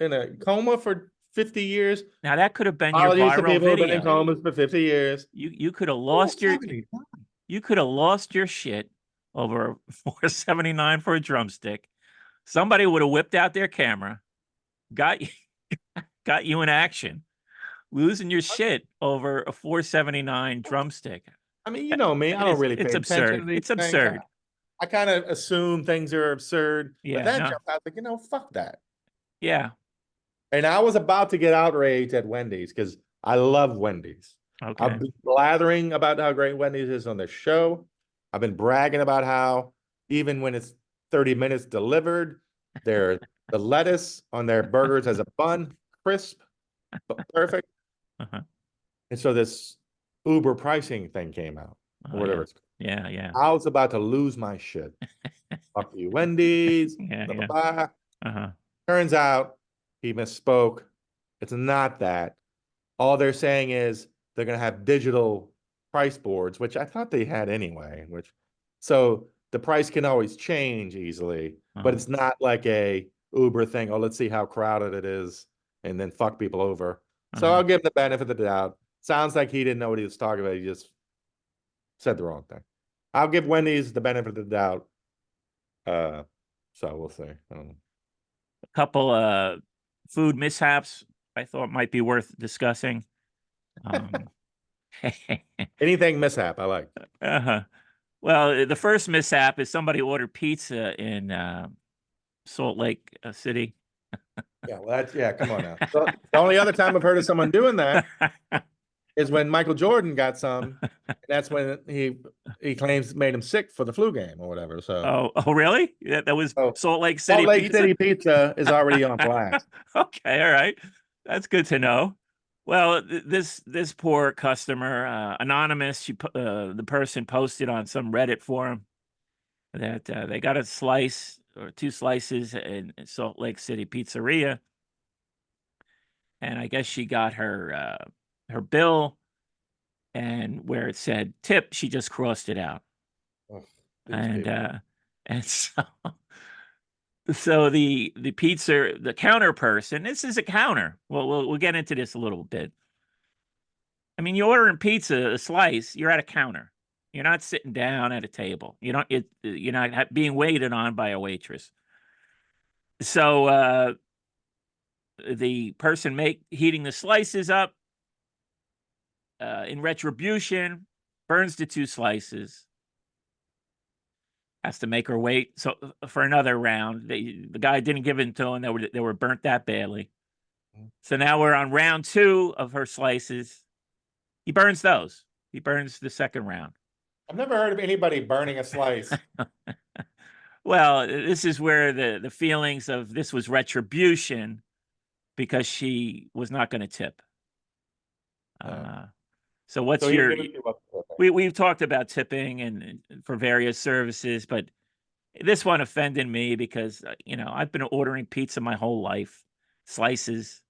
in a coma for 50 years? Now that could have been your Apologies to viral people who've been in video. comas for 50 years. You could have lost your 479. you could have lost your shit over 479 for a drumstick. Somebody would have whipped out their camera, got you in action, losing your shit over a 479 drumstick. I mean, you know me. I don't really pay It's attention absurd. to these It's things. absurd. I kind of assume things are absurd. Yeah, But that no. jumped out like, fuck that. Yeah. And I was about to get outraged at Wendy's because I love Wendy's. Okay. I've been blathering about how great Wendy's is on the show. I've been bragging about how even when it's 30 minutes delivered, the lettuce on their burgers as a bun, crisp, perfect. Uh-huh. And so this Uber pricing thing came out, or whatever it's called. Yeah. I was about to lose my shit. Fuck you, Wendy's. Yeah. Blah, blah, blah. Uh-huh. Turns out he misspoke. It's not that. All they're saying is they're going to have digital price boards, which I thought they had anyway, so the price can always change easily, but it's not like a Uber thing. Oh, let's see how crowded it is and then fuck people over. So I'll give him the benefit of the doubt. Sounds like he didn't know what he was talking about. He just said the wrong thing. I'll give Wendy's the benefit of the doubt. So we'll see. I don't know. A couple food mishaps I thought might be worth discussing. Anything mishap, I like. Well, the first mishap is somebody ordered pizza in Salt Lake City. Yeah, well, come on now. So, the only other time I've heard of someone doing that is when Michael Jordan got some, and that's when he claims made him sick for the flu game or whatever. So, oh, really? That was Salt Lake City. Salt Lake City pizza is already on blast. Okay, all right, that's good to know. Well, this poor customer, anonymous, the person posted on some Reddit forum that they got a slice or two slices in Salt Lake City pizzeria, and I guess she got her bill, and where it said tip, she just crossed it out. Oh, and so the pizza, the counter person, this is a counter. Well, we'll get into this a little bit. I mean, you're ordering pizza, a slice, you're at a counter. You're not sitting down at a table. You're not being waited on by a waitress. So the person heating the slices up, in retribution, burns the two slices. Has to make her wait for another round. The guy didn't give it to him. They were burnt that badly. So now we're on round 2 of her slices. He burns those. He burns the second round. I've never heard of anybody burning a slice. Well, this is where the feelings of this was retribution because she was not going to tip. So what's we've talked about tipping and for various services, but this one offended me because, I've been ordering pizza my whole life, slices.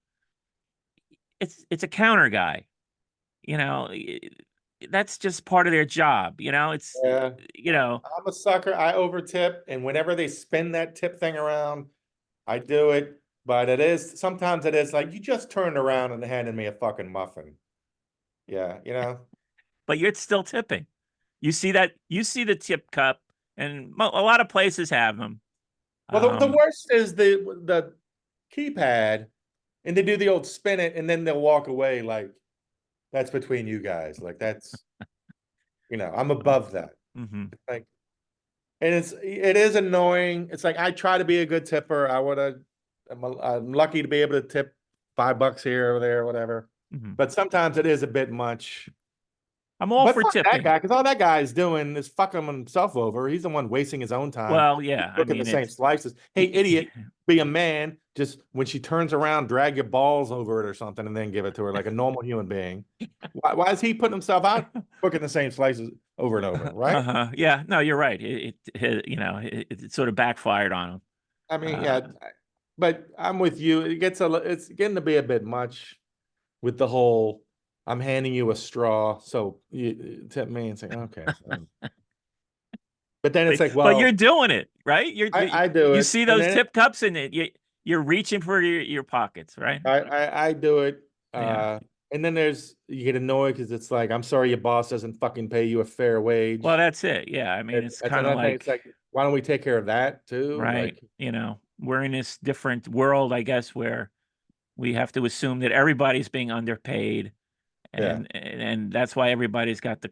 It's a counter guy, that's just part of their job. It's, I'm a sucker. I overtip. And whenever they spin that tip thing around, I do it. But sometimes it is like, you just turned around and handed me a fucking muffin. Yeah, But you're still tipping. You see the tip cup, and a lot of places have them. Well, the worst is the keypad, and they do the old spin it, and then they'll walk away like that's between you guys. Like that's, I'm above that. Mm-hmm. Like, And it is annoying. It's like, I try to be a good tipper. I'm lucky to be able to tip $5 here or there, whatever. Mhm. But sometimes it is a bit much. I'm all But for fuck that tipping. guy, because all that guy is doing is fucking himself over. He's the one wasting his own time. Well, yeah, I Look at the mean, same slices. Hey, idiot, be a man. Just when she turns around, drag your balls over it or something, and then give it to her like a normal human being. Why is he putting himself out cooking the same slices over and over? Right? Yeah, no, you're right. You know, it sort of backfired on him. I mean, Uh, yeah, but I'm with you. It's getting to be a bit much with the whole. I'm handing you a straw, so you tip me and say, okay. But then it's like, but you're well, doing it, right? I do You it, see and those then tip cups in it. You're reaching for your pockets, right? I do it. Yeah. And then you get annoyed because it's like, I'm sorry, your boss doesn't fucking pay you a fair Well, wage. that's it. Yeah. I mean, it's That's kind of another thing. like, It's like, why don't we take care of that too? right. Like, You know, we're in this different world, I guess, where we have to assume that everybody's being underpaid. yeah. And that's why everybody's got the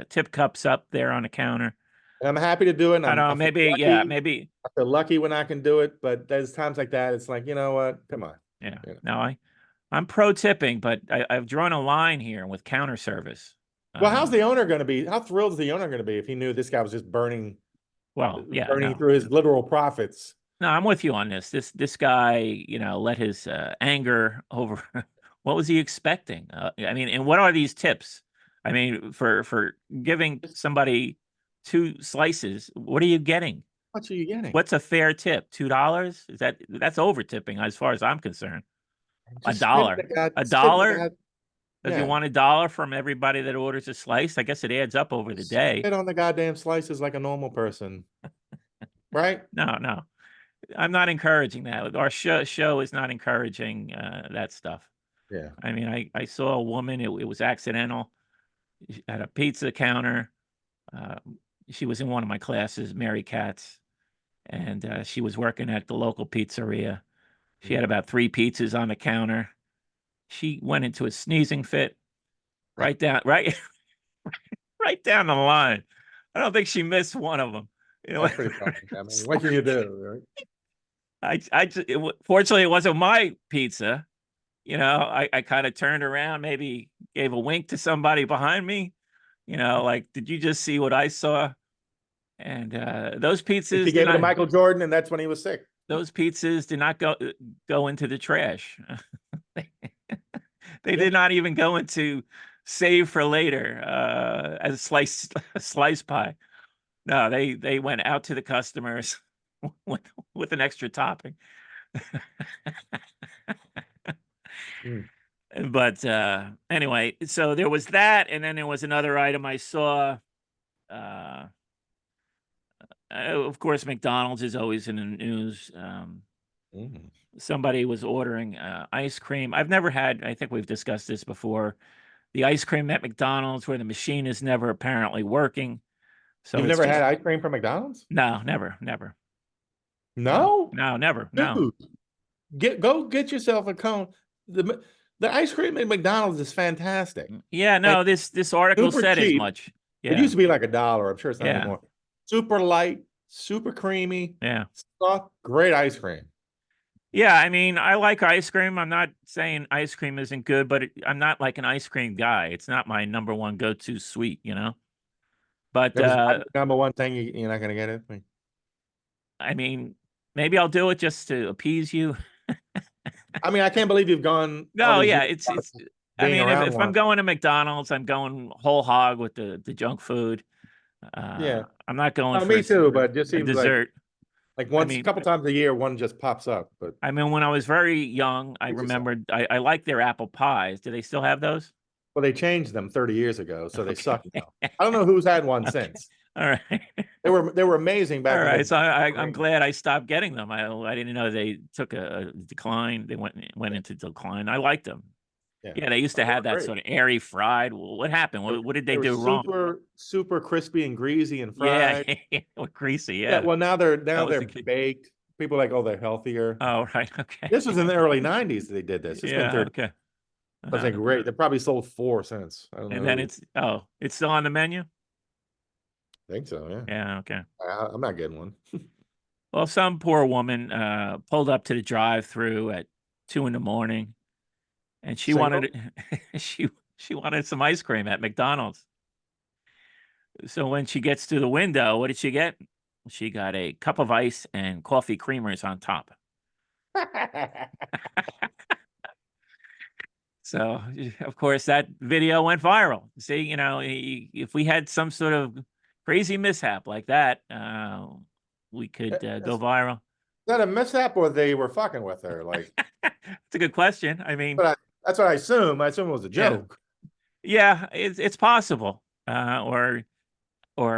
tip cups up there on the counter. And I'm happy to do it. And I don't know, I feel maybe, yeah, lucky. maybe, I feel lucky when I can do it, but there's times like that. It's like, you know what? Come on. yeah. You know. No, I'm pro tipping, but I've drawn a line here with counter service. Well, how's the owner going to be? How thrilled is the owner going to be if he knew this guy was just Well, yeah, no, through his literal profits? no, I'm with you on this. This guy, you know, let his anger over. What was he expecting? I mean, and what are these tips? I mean, for giving somebody 2 slices, what are you getting? How much are you getting? What's a fair tip? $2? That's over tipping as far as I'm concerned. A Just dollar. A spit in the dollar? guy. Does he Yeah. want $1 from everybody that orders a slice? I guess it adds up over the day. Spit on the goddamn slices like a normal person. Right? No, no. I'm not encouraging that. Our show is not encouraging that stuff. Yeah. I mean, I saw a woman, it was accidental, at a pizza counter. Uh, she was in one of my classes, Mary Katz, and she was working at the local pizzeria. She had about 3 pizzas on the counter. She went into a sneezing fit right down, right, right down the line. I don't think she missed one of them. You know, That's pretty funny. I mean, what can you do? Right? fortunately, it wasn't my pizza. You know, I kind of turned around, maybe gave a wink to somebody behind me. You know, like, did you just see what I saw? And those She pizzas did gave it to not. Michael Jordan, and that's when he was sick. Those pizzas did not go into the trash. They Yeah. did not even go into save for later as slice pie. No, they went out to the customers with an extra topping. Mm. But anyway, so there was that, and then there was another item I saw. Of course, McDonald's is always in the news. Mm. Somebody was ordering ice cream. I've never had. I think we've discussed this before. The ice cream at McDonald's where the machine is never apparently working. So You've it's never had just ice cream from McDonald's? no, never, never. No, No, no, never, no. dude. Go get yourself a cone. The ice cream at McDonald's is fantastic. Yeah, And no, this article super said as cheap. much. It Yeah, used to be like $1. I'm sure it's not yeah, anymore. Super light, super creamy, yeah. soft, great ice cream. Yeah, I mean, I like ice cream. I'm not saying ice cream isn't good, but I'm not like an ice cream guy. It's not my number one go-to sweet, you know? But If it's not the number one thing, you're not gonna get it. I mean, maybe I'll do it just to appease you. I mean, I can't believe you've gone all No, these yeah, years it's I being mean, around if I'm one. going to McDonald's, I'm going whole hog with the junk food. Yeah, I'm not going for me too. But it just a seems dessert. like I once a mean, couple times a year, one just pops up. But I mean, when I was very young, I it's just remembered I liked their apple pies. Do they still have those? well, they changed them 30 years ago, so they Okay. suck now. I don't know who's had one Okay. since. All right. They were amazing All back when right. they. So I'm glad I stopped getting them. I didn't know they took a decline. They went into decline. I liked them. Yeah, Yeah, they used to they have were that great. sort of airy fried. What happened? What did they They were do wrong? super crispy and greasy and Yeah, fried. or greasy. Yeah, Yeah, well now that was they're the key. baked. People are like, oh, they're healthier. Oh, right. Okay. This was in the early 90s they did this. It's been Yeah. 30. Okay. I was like, great. They probably sold 4 since. I don't And then know. it's still on the menu. think so, yeah. Yeah, okay. I'm not getting one. Well, some poor woman pulled up to the drive-through at 2 in the morning, and she Single? wanted she wanted some ice cream at McDonald's. So when she gets to the window, what did she get? She got a cup of ice and coffee creamers on top. So, of course, that video went viral. See, you know, if we had some sort of crazy mishap like that, we could go Is viral. that a mishap or they were fucking with her? Like, It's a good question. I mean, that's what I assume. I assume it was a yeah, joke. yeah, it's possible, or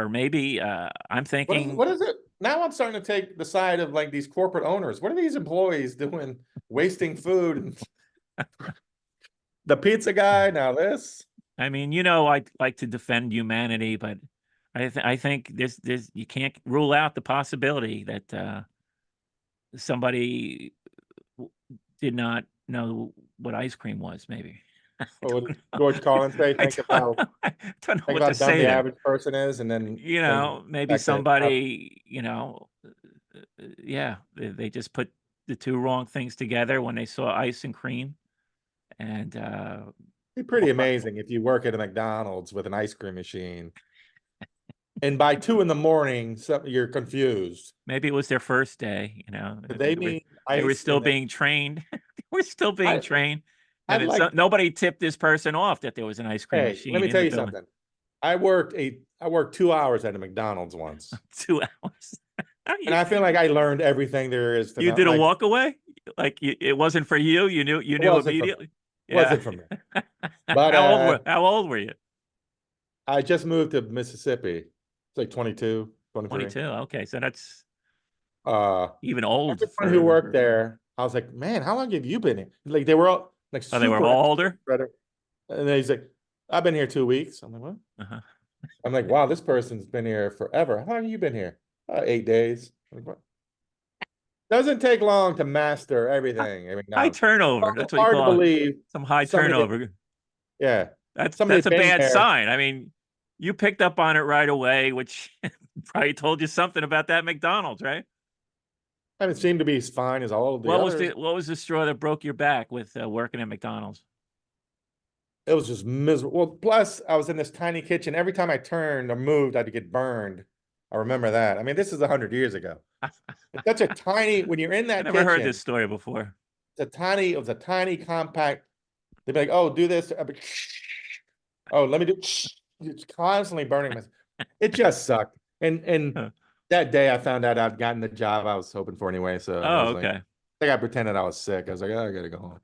maybe I'm thinking, What is it? Now I'm starting to take the side of like these corporate owners. What are these employees doing? Wasting food and the pizza guy, now this. I mean, you know, I like to defend humanity, but I think there's you can't rule out the possibility that somebody w- did not know what ice cream was. Maybe I What would don't know. George Carlin say? I don't know. I don't know Think what of how to dumb say the there. average person is, and You then know, maybe back to somebody, you know, yeah, they just put the two wrong things together when they saw ice and cream, and be pretty amazing if you work at a McDonald's with an ice cream machine, and by 2 in the morning, you're confused. maybe it was their first day, you know, Did they were mean they were ice? still And then being trained. They were still being I, trained, and I'd it's like. nobody tipped this person off that there was an ice cream Hey, let machine me in tell the you building. something. I worked 2 hours at a McDonald's once, 2 hours. and You I feel like I learned everything there is to you know. did a Like, walk away? Like, it wasn't for you? You it knew wasn't for me. immediately? Yeah. Wasn't for me. But How old were you? I just moved to Mississippi. It's like 22, 23. 22, okay, so that's Uh, even old everyone who for worked there, I was like, man, how long have you been here? Like they were all like oh, they were super all older? better. And then he's like, I've been here 2 weeks. I'm like, what? Uh-huh. I'm like, wow, this person's been here forever. How long have you been here? 8 days. I'm like, what? Doesn't take long to master everything. I mean, High now turnover, that's what you hard to call it. believe Some high somebody that, turnover. yeah, somebody That's had a been bad there. sign. I mean, you picked up on it right away, which probably told you something about that McDonald's, right? And it seemed to be as fine as all of the others. What was the straw that broke your back with working at McDonald's? It was just miserable. Well, plus I was in this tiny kitchen. Every time I turned or moved, I'd get burned. I remember that. I mean, this is 100 years ago. It's such a tiny, when you're in I that never heard this kitchen, story before. it was a tiny compact. They'd be like, oh, do this. I'd be, oh, let me do. It's constantly burning. It just sucked. And Huh. that day I found out I'd gotten the job I was hoping for anyway. So I Oh, was like, okay. I think I pretended I was sick. I was like, oh, I gotta go home.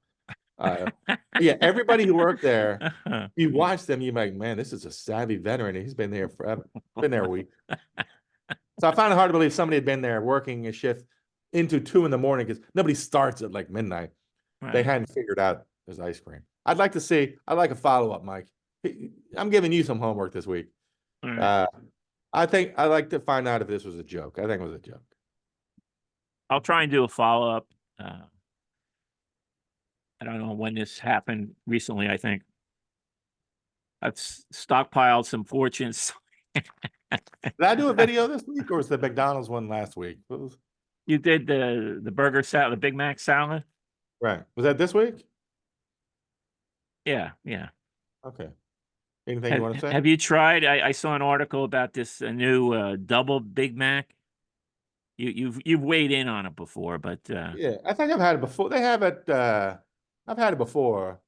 Yeah, everybody who worked there, you watch them, you're like, man, this is a savvy veteran. He's been there forever. Been there a week. So I found it hard to believe somebody had been there working a shift into 2 in the morning because nobody starts at like midnight. They Right. hadn't figured out there's ice cream. I'd like a follow-up, Mike. I'm giving you some homework this week. All right. Uh, I think I'd like to find out if this was a joke. I think it was a joke. I'll try and do a follow-up. I don't know when this happened recently, I think. I've stockpiled some fortunes. Did I do a video this week or was the McDonald's one last week? What was, You did the burger salad, the Big Mac salad? right. Was that this week? Yeah, yeah. Okay. Anything you want to say? Have you tried? I saw an article about this new double Big Mac. You've weighed in on it before, but Yeah, I think I've had it before. They have it. I've had it before.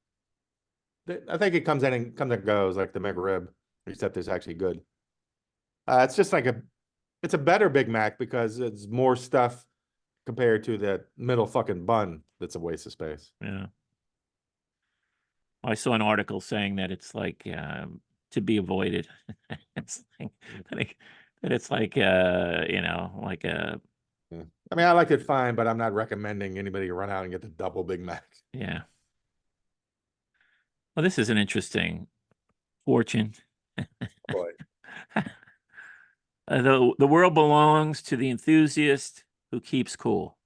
I think it comes and goes like the McRib, except it's actually good. It's just like it's a better Big Mac because it's more stuff compared to that middle fucking bun. That's a waste of space. yeah. I saw an article saying that it's like to be avoided. It's like, that it's like you know, like a Yeah. I mean, I liked it fine, but I'm not recommending anybody run out and get the double Big Mac. yeah. Well, this is an interesting fortune. Boy. The world belongs to the enthusiast who keeps cool.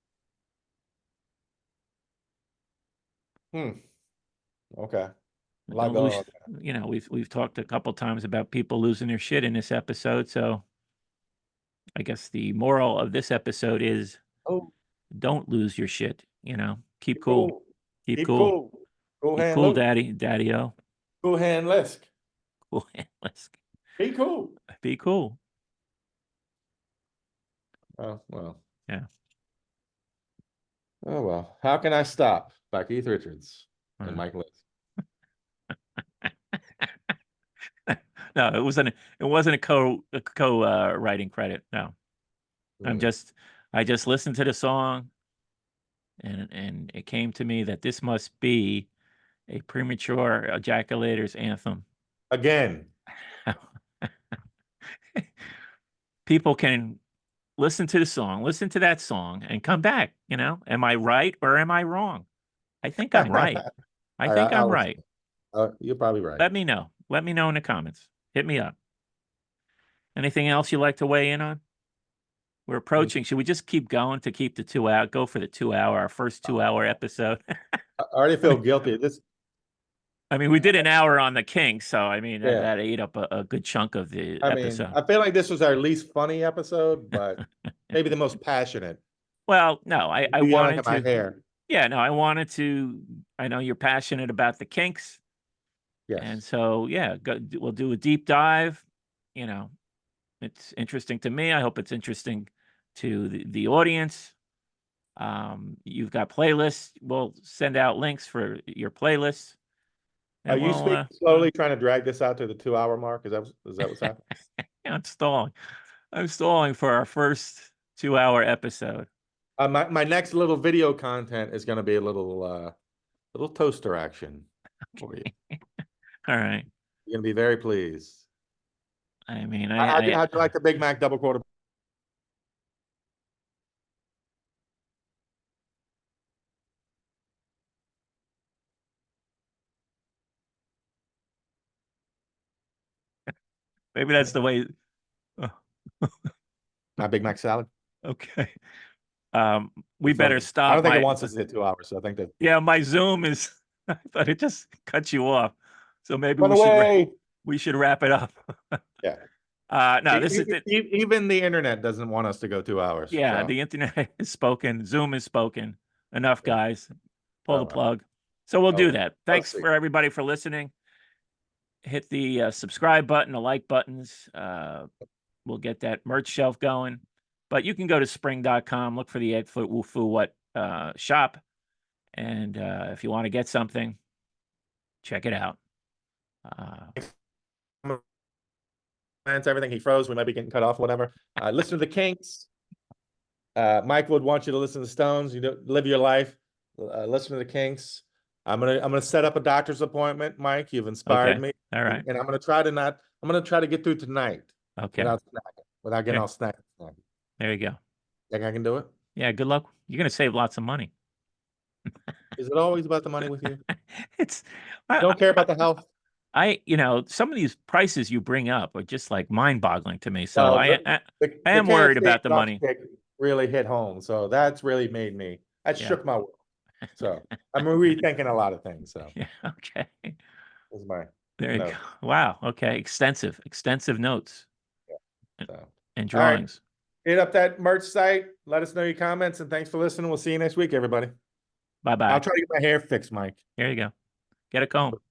Okay. A But lot don't going lose, on. you know, we've talked a couple times about people losing their shit in this episode, so I guess the moral of this episode is Oh, don't lose your shit. Keep cool. Keep Keep cool. cool. Cool Keep hand cool, Luke. Daddy-o. Cool hand Lisk. Cool. Let's Be cool. be cool. Oh, well. Yeah. Oh, well. How Can I Stop by Keith Richards and Uh, Mike Lisk. No, it wasn't a writing credit. No. I just listened to the song and it came to me that this must be a premature ejaculator's anthem. Again. People can listen to the song, listen to that song, and come back. Am I right or am I wrong? I think I'm right. I think I'm right. You're probably right. Let me know. Let me know in the comments. Hit me up. Anything else you'd like to weigh in on? We're approaching. Should we just keep going to keep the 2 hour? Go for the 2 hour, our first 2 hour episode. I already feel guilty. I mean, we did an hour on the Kinks, so I mean Yeah. that ate up a good chunk of the I mean, episode. I feel like this was our least funny episode, but maybe the most passionate. Well, no, I Yelling wanted at my to. hair. Yeah, no, I wanted to. I know you're passionate about the Kinks, and Yes. so yeah, we'll do a deep dive. It's interesting to me. I hope it's interesting to the audience. You've got playlists. We'll send out links for your playlists. Are And you speaking slowly, trying to drag this out to the 2 hour mark? Is that what's happening? I'm stalling. I'm stalling for our first 2 hour episode. My next little video content is going to be a little toaster action for you. All right. You're going to be very pleased. I mean, How'd you like the Big Mac double quarter? maybe that's the way. Oh, My Big Mac salad? okay. We better I stop. don't think it wants us to hit 2 hours, so I think that. Yeah, my Zoom is. I thought it just cut you off, so maybe Run away. we should wrap it up. Yeah. No, this is even the internet doesn't want us to go 2 hours. yeah. So. The internet is spoken. Zoom is spoken. Enough, Yeah. guys. Pull Oh, the well. plug. So we'll do well. that. Thanks for everybody for listening. Hit the subscribe button, the like buttons. We'll get that merch shelf going. But you can go to spring.com, look for the Ed Foot Woo What shop. And if you want to get something, check it out. Everything he froze, we might be getting cut off, whatever. Listen to the Kinks. Mike would want you to listen to the Stones. Live your life. Listen to the Kinks. I'm gonna set up a doctor's appointment, Mike. You've inspired me. All right. And I'm gonna try to get through tonight. Okay. Without getting all snacked. There you go. Think I can do it? Yeah, good luck. You're gonna save lots of money. Is it always about the money with you? It's You don't care about the health? some of these prices you bring up are just like mind-boggling to me. So No, I the am worried KFC about the money. kick really hit home. So that's really made me. That Yeah. shook my world. So I'm rethinking a lot of things. So Yeah. Okay. this is my There you note. go. Wow. Okay. Extensive notes So and drawings. hit up that merch site. Let us know your comments, and thanks for listening. We'll see you next week, everybody. Bye-bye. I'll try to get my hair fixed, Mike. There you go. Get a comb.